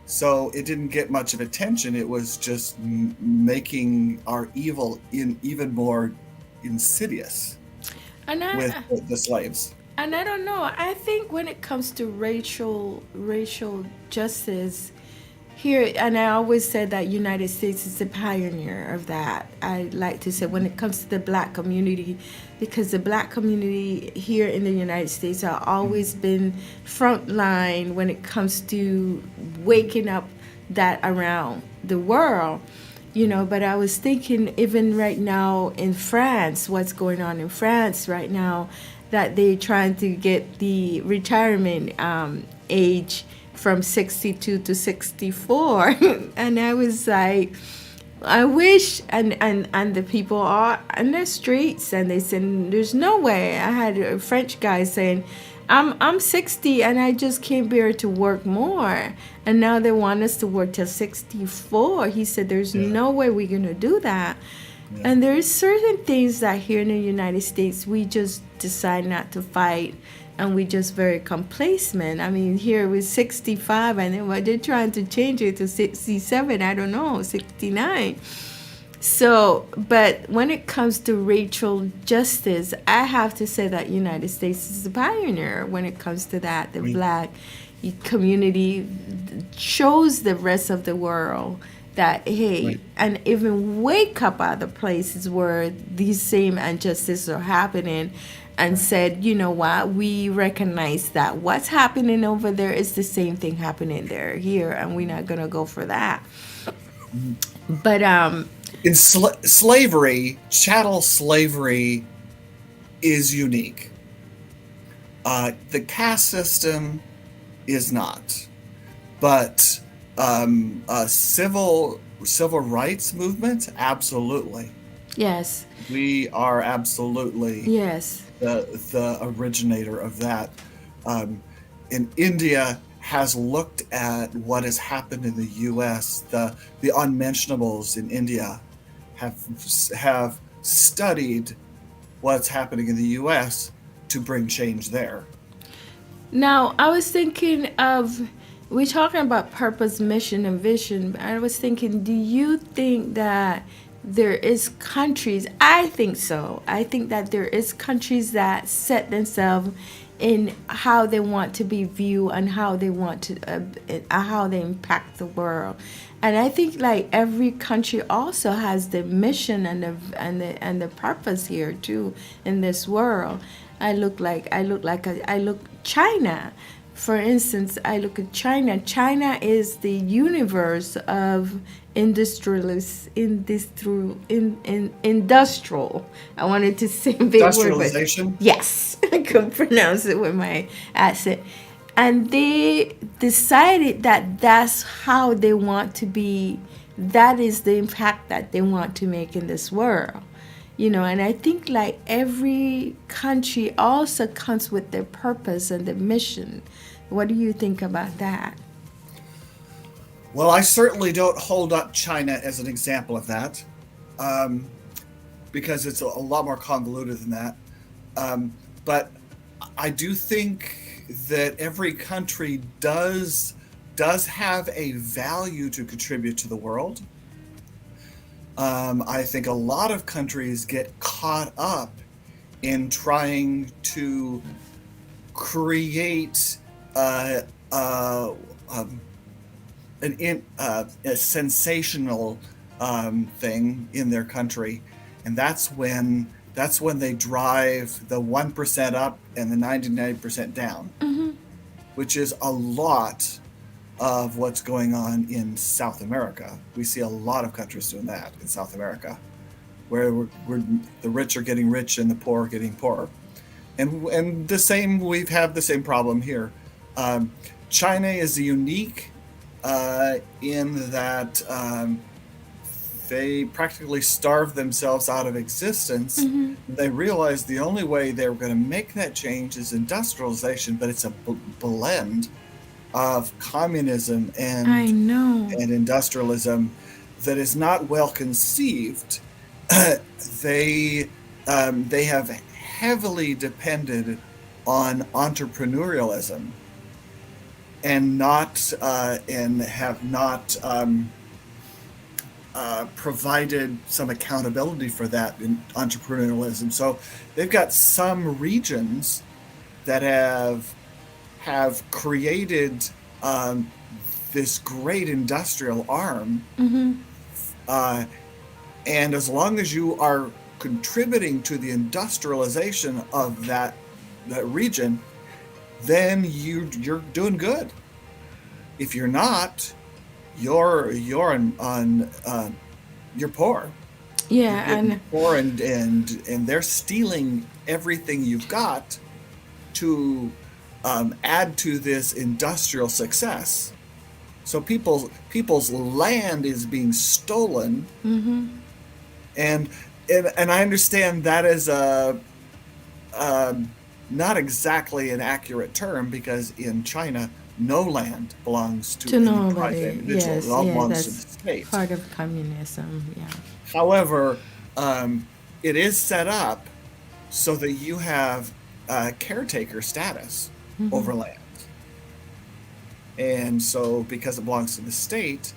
So it didn't get much of attention. It was just making our evil even more insidious with the slaves. And I don't know. I think when it comes to racial justice here, and I always said that United States is the pioneer of that. I like to say when it comes to the black community, because the black community here in the United States have always been front line when it comes to waking up that around the world. You know, but I was thinking even right now in France, what's going on in France right now, that they're trying to get the retirement age from 62 to 64. And I was like, I wish, and the people are on the streets, and they said, there's no way. I had a French guy saying, I'm 60 and I just came here to work more. And now they want us to work till 64. He said, there's no way we're going to do that. Yeah. And there's certain things that here in the United States, we just decide not to fight. And we just very complacent. I mean, here with 65, and they're trying to change it to 67, I don't know, 69. So, but when it comes to racial justice, I have to say that United States is the pioneer when it comes to that. The black community shows the rest of the world that, hey, and even wake up other places where these same injustices are happening. and said, you know what, we recognize that what's happening over there is the same thing happening there here, and we're not gonna go for that. But In slavery, chattel slavery is unique. The caste system is not, but civil rights movement, absolutely. yes, We are absolutely yes, the originator of that. In India has looked at what has happened in the U.S. The unmentionables in India have studied what's happening in the U.S. to bring change there. now, I was thinking of, we're talking about purpose, mission, and vision. I was thinking, do you think that there is countries, I think so. I think that there is countries that set themselves in how they want to be viewed and how they want to, how they impact the world. And I think like every country also has the mission and the purpose here too in this world. I look China, for instance. I look at China. China is the universe of industrial. I wanted to say a big word, but Industrialization. yes, I could pronounce it with my accent. And they decided that that's how they want to be. That is the impact that they want to make in this world. And I think like every country also comes with their purpose and the mission. What do you think about that? Well, I certainly don't hold up China as an example of that, because it's a lot more convoluted than that. But I do think that every country does have a value to contribute to the world. I think a lot of countries get caught up in trying to create a sensational thing in their country, and that's when they drive the 1% up and the 99% down, which is a lot of what's going on in South America. We see a lot of countries doing that in South America, where the rich are getting rich and the poor are getting poorer, and we've had the same problem here. China is unique in that they practically starved themselves out of existence. They realized the only way they were going to make that change is industrialization, but it's a blend of communism I know. and industrialism that is not well conceived. They have heavily depended on entrepreneurialism and have not provided some accountability for that in entrepreneurialism. So they've got some regions that have created this great industrial arm, and as long as you are contributing to the industrialization of that region, then you're doing good. If you're not, you're poor. Yeah, and Poor, and they're stealing everything you've got to add to this industrial success. So people's land is being stolen, and I understand that is not exactly an accurate term, because in China, no land belongs to any nobody. private individual. Yes, It all belongs that's to the state. part of communism. Yeah. However, it is set up so that you have caretaker status over land. And so because it belongs to the state,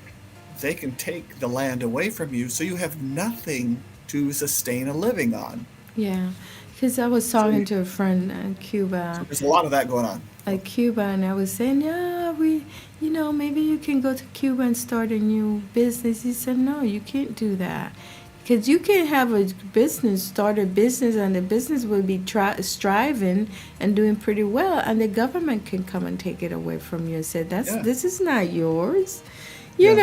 they can take the land away from you, so you have nothing to sustain a living on. Yeah, because I was talking to a friend in Cuba. There's a lot of that going on. Cuba, and I was saying, yeah, maybe you can go to Cuba and start a new business. He said, no, you can't do that. Because you can have a business, start a business, and the business will be striving and doing pretty well, and the government can come and take it away from you and say, Yeah. this is not yours. Yeah.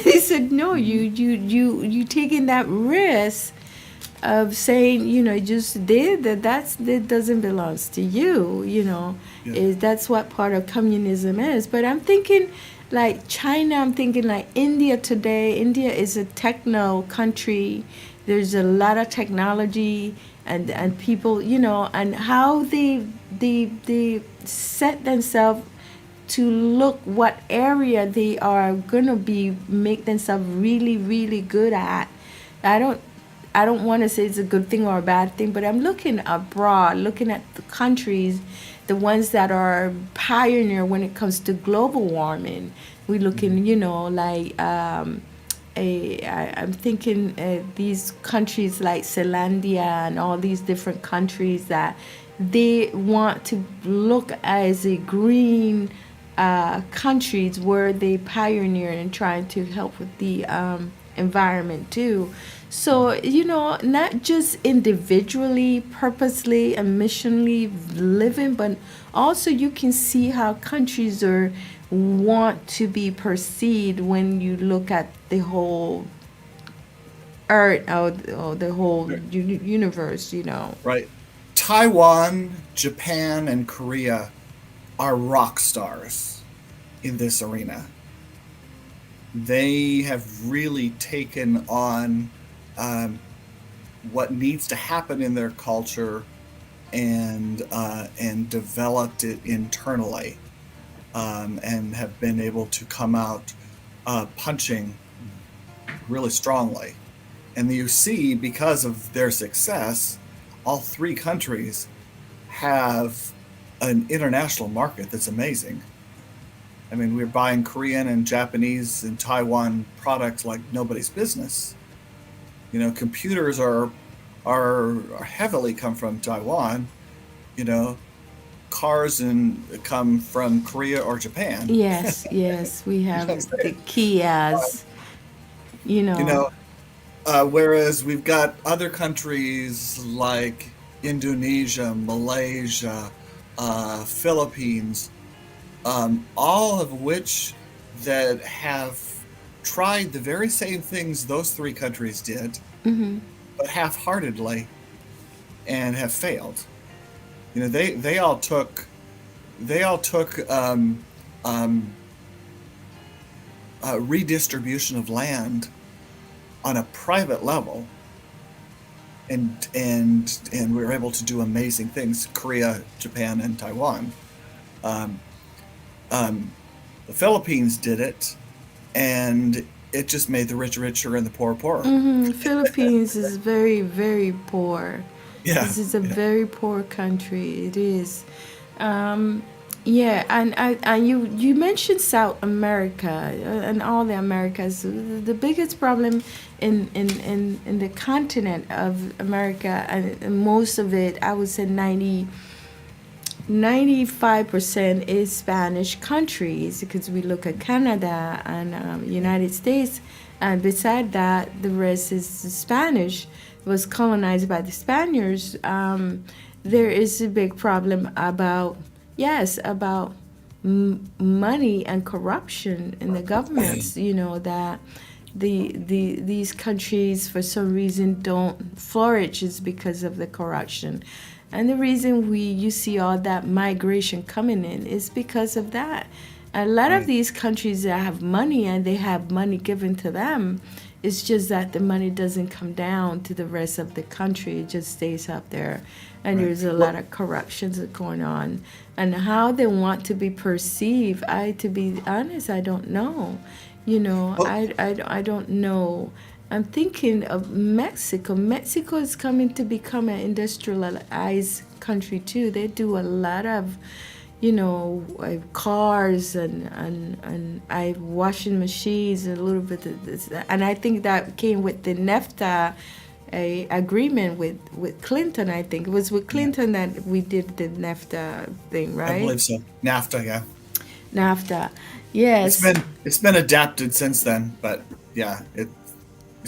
He said, no, Mhm. you taking that risk of saying, just did that doesn't belong to you, Yeah. is that's what part of communism is. But I'm thinking like China, I'm thinking like India today. India is a techno country. There's a lot of technology and people, and how they set themselves to look what area they are gonna be make themselves really really good at. I don't I don't want to say it's a good thing or a bad thing, but I'm looking abroad, looking at the countries, the ones that are pioneer when it comes to global warming. We Mhm. looking, like I'm thinking these countries like Zealandia and all these different countries that they want to look as a green countries where they pioneer and trying to help with the environment too. So, not just individually, purposely, and missionally living, but also you can see how countries are want to be perceived when you look at the whole earth or the whole Right. universe. Right. Taiwan, Japan, and Korea are rock stars in this arena. They have really taken on um, what needs to happen in their culture and developed it internally, and have been able to come out punching really strongly. And you see, because of their success, all three countries have an international market that's amazing. I mean, we're buying Korean and Japanese and Taiwan products like nobody's business. Computers are heavily come from Taiwan. You know, cars and come from Korea or Japan. Yes, yes, we You know have what I'm the saying? Kias, you You know. know, whereas we've got other countries like Indonesia, Malaysia, Philippines, all of which that have tried the very same things those three countries did, Hmm. but half-heartedly, and have failed. They all took um, redistribution of land on a private level, and we were able to do amazing things. Korea, Japan, and Taiwan. Um, um, the Philippines did it, and it just made the rich richer and the poor poorer. Philippines is very, very poor. Yeah, This is a yeah, very poor country. It is. Um, yeah, and you mentioned South America and all the Americas. The biggest problem in the continent of America, and most of it, I would say 95% is Spanish countries, because we look at Canada and United States, and beside that, the rest is Spanish. It was colonized by the Spaniards. There is a big problem about, yes, about money and corruption in the governments. That these countries for some reason don't flourish is because of the corruption. And the reason you see all that migration coming in is because of that. A lot of right, these countries that have money and they have money given to them, it's just that the money doesn't come down to the rest of the country. It just stays up there. And right. there's a lot Well, of corruptions going on. And how they want to be perceived, to be honest, I don't know. well, I don't know. I'm thinking of Mexico. Mexico is coming to become an industrialized country too. They do a lot of, cars and washing machines and a little bit of this. And I think that came with the NAFTA a agreement with Clinton. I think it was with yeah, Clinton that we did the NAFTA thing, I right? believe so. NAFTA, yeah. NAFTA. It's Yes. been it's been adapted since then, but yeah, it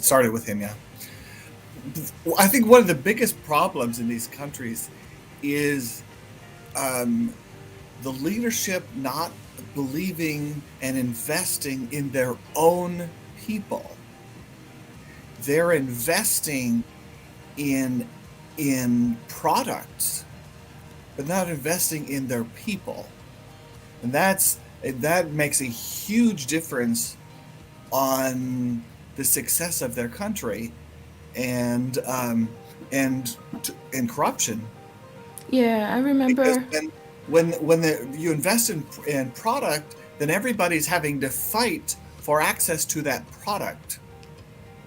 started with him, yeah. I think one of the biggest problems in these countries is the leadership not believing and investing in their own people. They're investing in products, but not investing in their people, and that makes a huge difference on the success of their country, and corruption. Yeah, I Because remember. you invest in product, then everybody's having to fight for access to that product,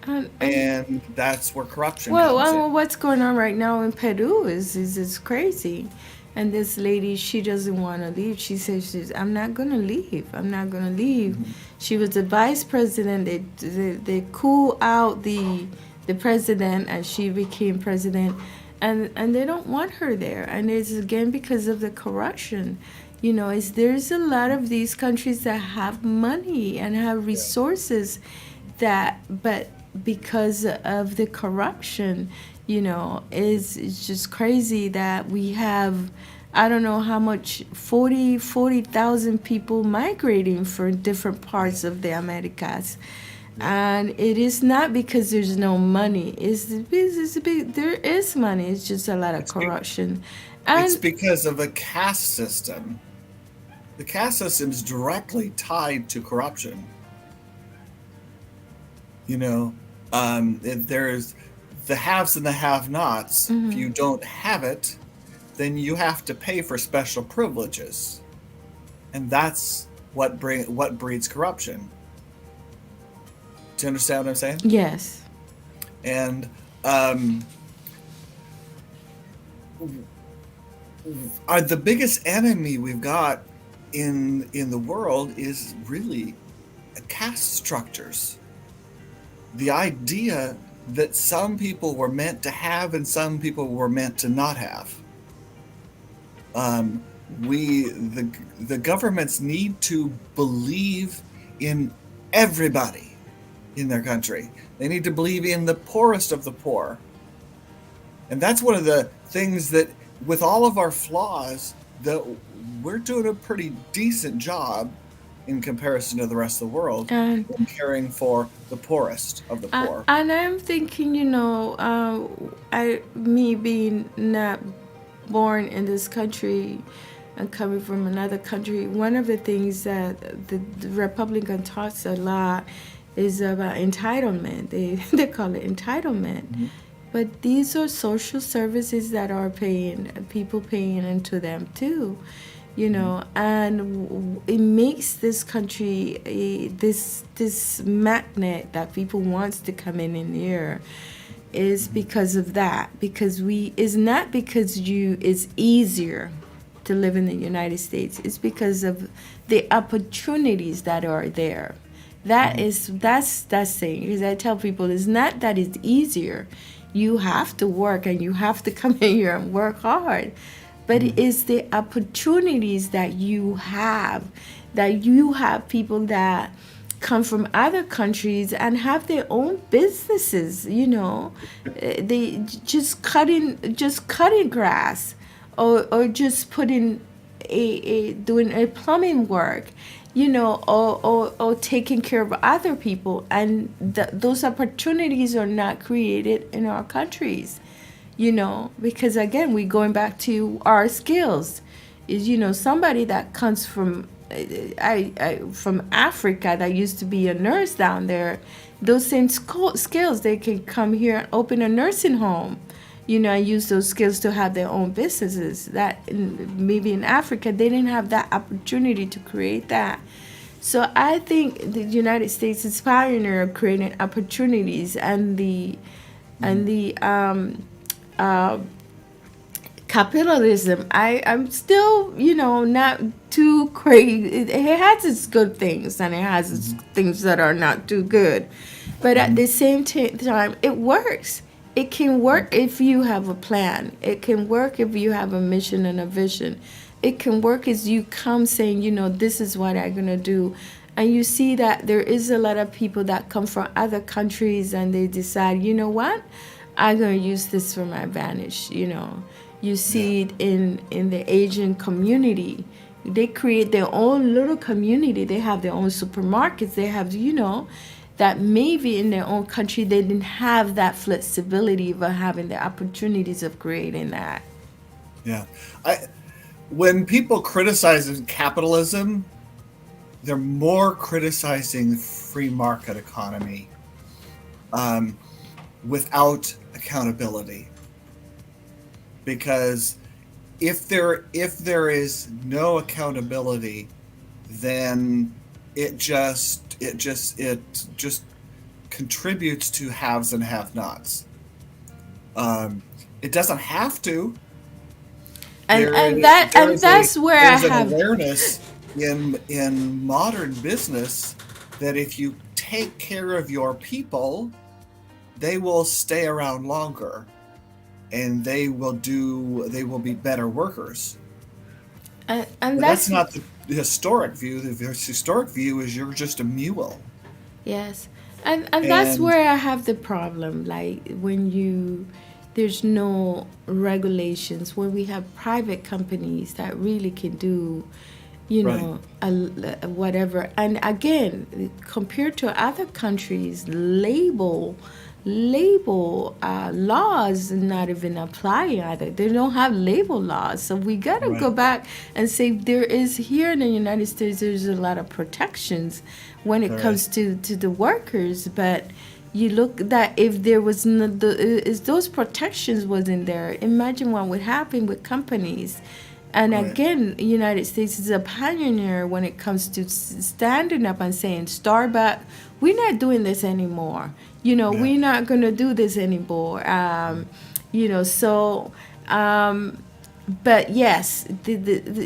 And and that's where corruption well, comes in. what's going on right now in Peru is crazy. And this lady, she doesn't want to leave. She says, I'm not going to leave. I'm not going to leave. Mhm. She was the vice president. They cool out the president, and she became president. And they don't want her there. And it's again because of the corruption. There's a lot of these countries that have money and have Yeah. resources but because of the corruption, it's just crazy that we have, I don't know how much, 40,000 people migrating for different parts of the Americas. And it is not because there's no money. There is money. It's just a lot of It's be- corruption. it's And because of a caste system. The caste system is directly tied to corruption. There's the haves and the have-nots. If you don't have it, then you have to pay for special privileges, and that's what breeds corruption. Do you understand what I'm saying? yes. And the biggest enemy we've got in the world is really caste structures. The idea that some people were meant to have and some people were meant to not have. The governments need to believe in everybody in their country. They need to believe in the poorest of the poor. And that's one of the things that, with all of our flaws, that we're doing a pretty decent job in comparison to the rest of the world And in caring for the poorest of the poor. and I'm thinking, me being not born in this country and coming from another country, one of the things that the Republican talks a lot is about entitlement. They call it entitlement. Mhm. But these are social services that are people paying into them too, and it makes this country this magnet that people wants to come in here is because of that. Because it's not because it's easier to live in the United States. It's because of the opportunities that are there. That's thing. Because I tell people it's not that it's easier. You have to work and you have to come in here and work hard. But it's the opportunities that you have people that come from other countries and have their own businesses, they just cutting grass, or just putting doing a plumbing work, or taking care of other people, and those opportunities are not created in our countries, because again, we're going back to our skills. Is somebody that comes from from Africa that used to be a nurse down there, those same skills, they can come here and open a nursing home, and use those skills to have their own businesses. Maybe in Africa they didn't have that opportunity to create that. So I think the United States is pioneer of creating opportunities, and the capitalism. I'm still, not too crazy. It has its good things and it has its things that are not too good. But at the same time, it works. It can work if you have a plan. It can work if you have a mission and a vision. It can work as you come saying, this is what I'm going to do. And you see that there is a lot of people that come from other countries and they decide, you know what? I'm going to use this for my advantage. You see it in the Asian community. They create their own little community. They have their own supermarkets. They have, that maybe in their own country they didn't have that flexibility of having the opportunities of creating that. Yeah. When people criticize capitalism, they're more criticizing free market economy without accountability. Because if there is no accountability, then it just contributes to haves and have-nots. It doesn't have to. That's where I have an awareness in modern business that if you take care of your people, they will stay around longer, and they will be better workers. And that's not the historic view. The historic view is you're just a mule. Yes, and that's where I have the problem. Like when there's no regulations, when we have private companies that really can do, whatever. And again, compared to other countries, label laws not even apply either. They don't have label laws. So we got to go back and say there is, here in the United States, there's a lot of protections when it comes to the workers. But you look that if there was if those protections wasn't there, imagine what would happen with companies. And again, the United States is a pioneer when it comes to standing up and saying, Starbucks, we're not doing this anymore. We're not going to do this anymore. But yes,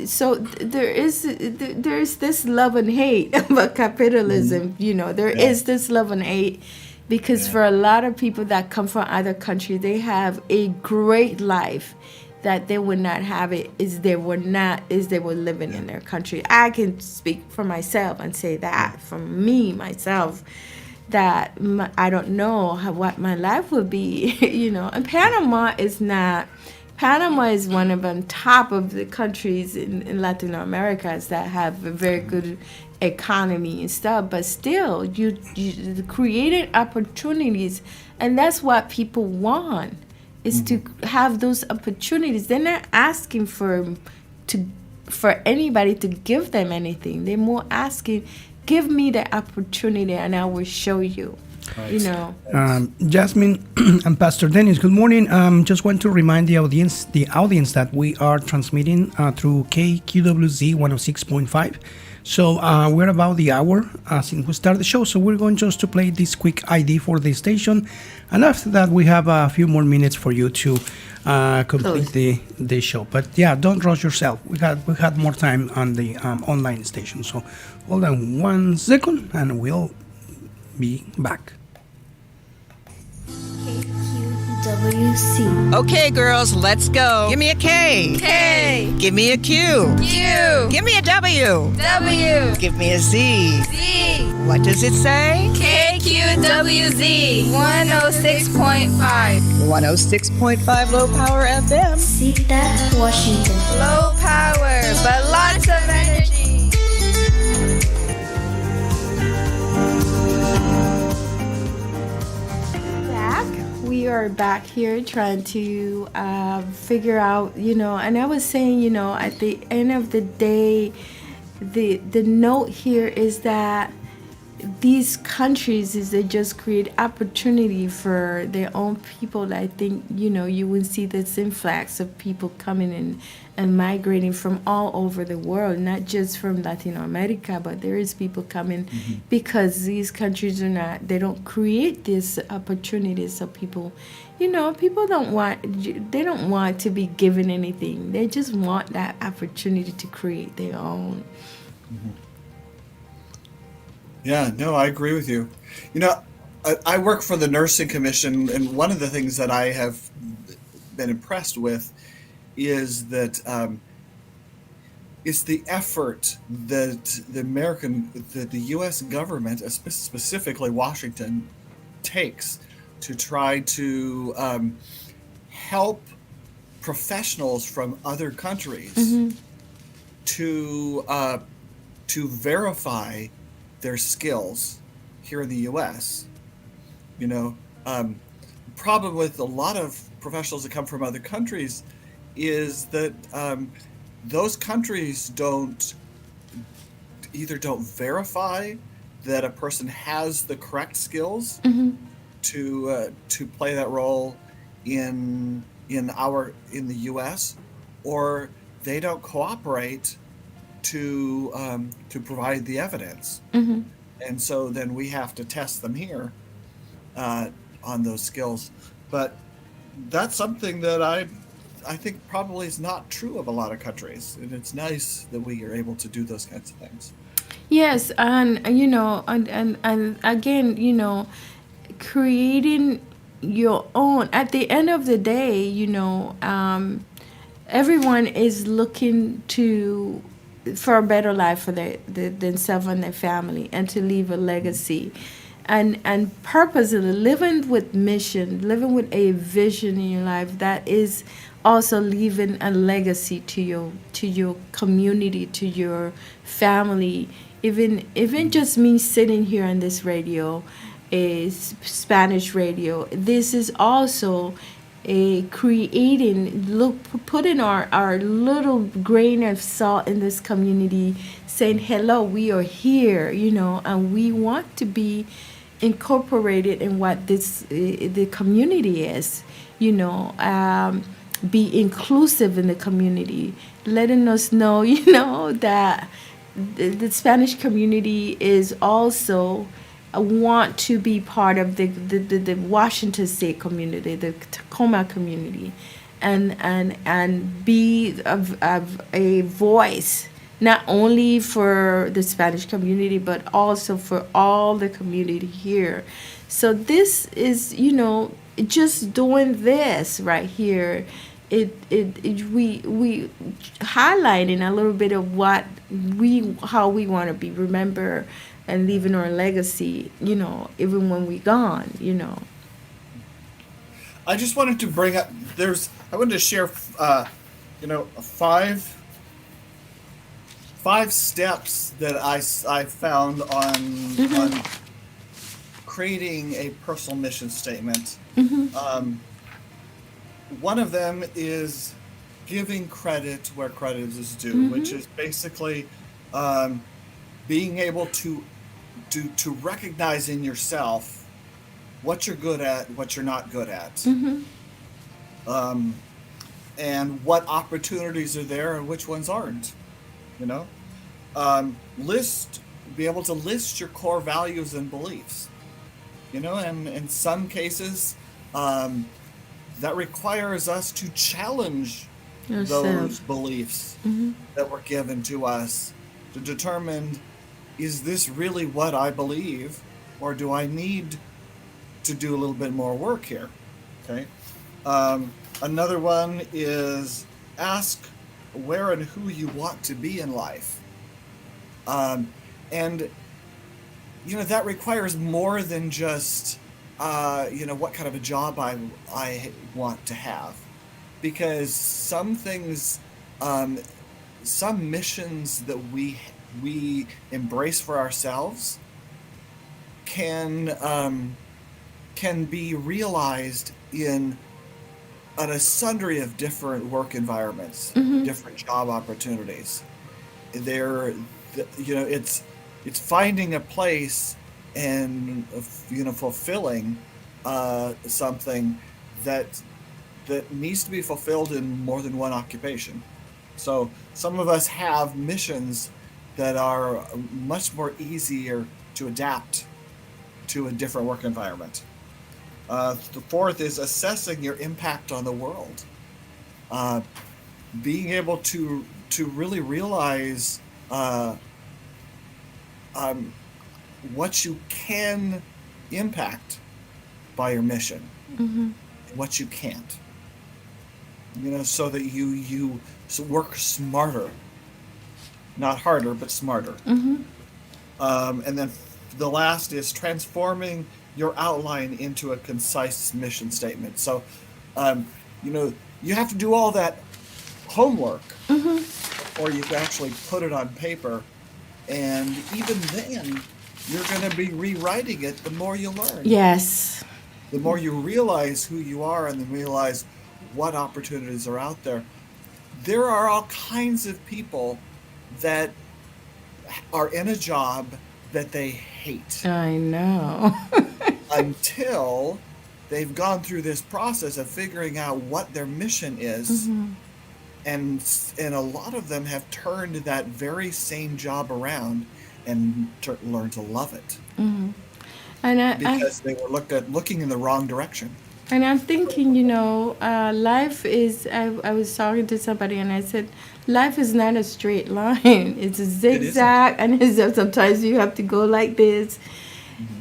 so there is this love and hate about capitalism. There is this love and hate. Because for a lot of people that come from other countries, they have a great life that they would not have it is they were living in their country. I can speak for myself and say that from myself, that I don't know what my life would be, And Panama is one of the top of the countries in Latin America that have a very good economy and stuff, but still you created opportunities, and that's what people want, is to have those opportunities. They're not asking for anybody to give them anything. They're more asking, give me the opportunity and I will show you. Yazmin and Pastor Dennis, good morning. Just want to remind the audience that we are transmitting through KQWZ 106.5. So we're about the hour since we started the show. So we're going just to play this quick ID for the station. And after that, we have a few more minutes for you to complete the show. But yeah, don't rush yourself. We had more time on the online station. So hold on 1 second and we'll be back. KQWC. Okay, girls, let's go. Give me a K. K. Give me a Q. Q. Give me a W. W. Give me a Z. Z. What does it say? KQWZ 106.5. 106.5 low power FM. Seek that, Washington. Low power, but lots of energy. We are back here trying to figure out, and I was saying, at the end of the day, the note here is that these countries they just create opportunity for their own people. I think, you will see this influx of people coming in and migrating from all over the world, not just from Latin America, but there is people coming because these countries they don't create these opportunities. So people, people don't want to be given anything. They just want that opportunity to create their own. Yeah, no, I agree with you. I work for the Nursing Commission, and one of the things that I have been impressed with is that it's the effort that the U.S. government, specifically Washington, takes to try to help professionals from other countries to verify their skills here in the U.S. You know, problem with a lot of professionals that come from other countries is that those countries don't verify that a person has the correct skills to play that role in the U.S., or they don't cooperate to provide the evidence, and so then we have to test them here on those skills. But that's something that I think probably is not true of a lot of countries, and it's nice that we are able to do those kinds of things. Yes, and and again, creating your own. At the end of the day, everyone is looking for a better life for themselves and their family, and to leave a legacy, and purpose, living with mission, living with a vision in your life. That is also leaving a legacy to your community, to your family. Even just me sitting here on this radio, a Spanish radio, this is also putting our little grain of salt in this community, saying hello, we are here, and we want to be incorporated in what the community is, be inclusive in the community, letting us know, that the Spanish community is also want to be part of the Washington State community, the Tacoma community, and be a voice, not only for the Spanish community, but also for all the community here. So this is, just doing this right here, we highlighting a little bit of how we want to be remembered and leaving our legacy, even when we're gone, I just wanted to bring up, I wanted to share, five steps that I found on creating a personal mission statement. One of them is giving credit where credit is due, which is basically being able to recognize in yourself what you're good at, what you're not good at, and what opportunities are there and which ones aren't. Be able to list your core values and beliefs. And in some cases, that requires us to challenge those beliefs that were given to us, to determine, is this really what I believe, or do I need to do a little bit more work here? Okay. Another one is ask where and who you want to be in life. And that requires more than just what kind of a job I want to have, because some things, some missions that we embrace for ourselves can be realized in a sundry of different work environments, different job opportunities. It's finding a place and fulfilling something that needs to be fulfilled in more than one occupation. So some of us have missions that are much more easier to adapt to a different work environment. The fourth is assessing your impact on the world. Being able to really realize what you can impact by your mission, what you can't. So that you work smarter, not harder, but smarter. And then the last is transforming your outline into a concise mission statement. So, you have to do all that homework, or you can actually put it on paper, and even then, you're going to be rewriting it the more you learn. Yes. The more you realize who you are and then realize what opportunities are out there. There are all kinds of people that are in a job that they hate. I know. Until they've gone through this process of figuring out what their mission is. And a lot of them have turned that very same job around and learned to love it. And because they were looking in the wrong direction. And I'm thinking, life is, I was talking to somebody and I said, life is not a straight line. It's a zigzag, and sometimes you have to go like this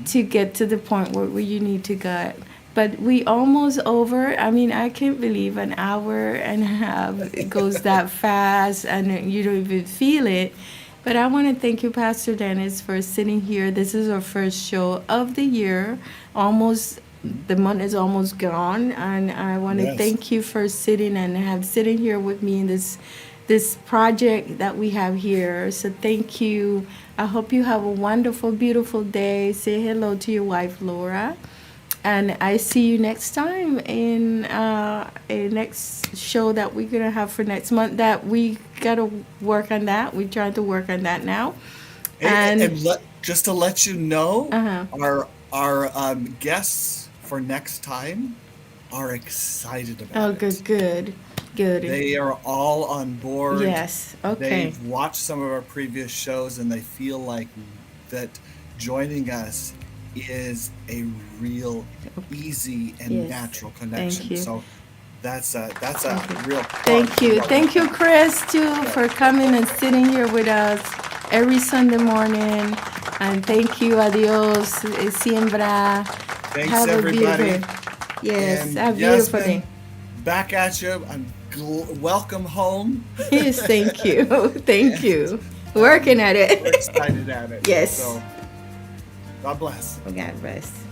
to get to the point where you need to get. But we almost over. I mean, I can't believe an hour and a half it goes that fast and you don't even feel it. But I want to thank you, Pastor Dennis, for sitting here. This is our first show of the year. The month is almost gone, and I want to thank you for sitting here with me in this project that we have here. So thank you. I hope you have a wonderful, beautiful day. Say hello to your wife, Laura. And I see you next time in a next show that we're going to have for next month. That we got to work on that. We're trying to work on that now. Just to let you know, our guests for next time are excited about it. Good. They are all on board. Yes, okay. They've watched some of our previous shows and they feel like that joining us is a real easy and natural connection. Thank you. So that's a real Thank you. Thank you, Chris, too, for coming and sitting here with us every Sunday morning. And thank you, adios, Siembra. Thanks, have everybody. Yes, and have a beautiful Yazmin, day. Back at you. Welcome home. Yes, thank you. Thank you. Working at it. We're excited at it. Yes. So, God bless. God bless.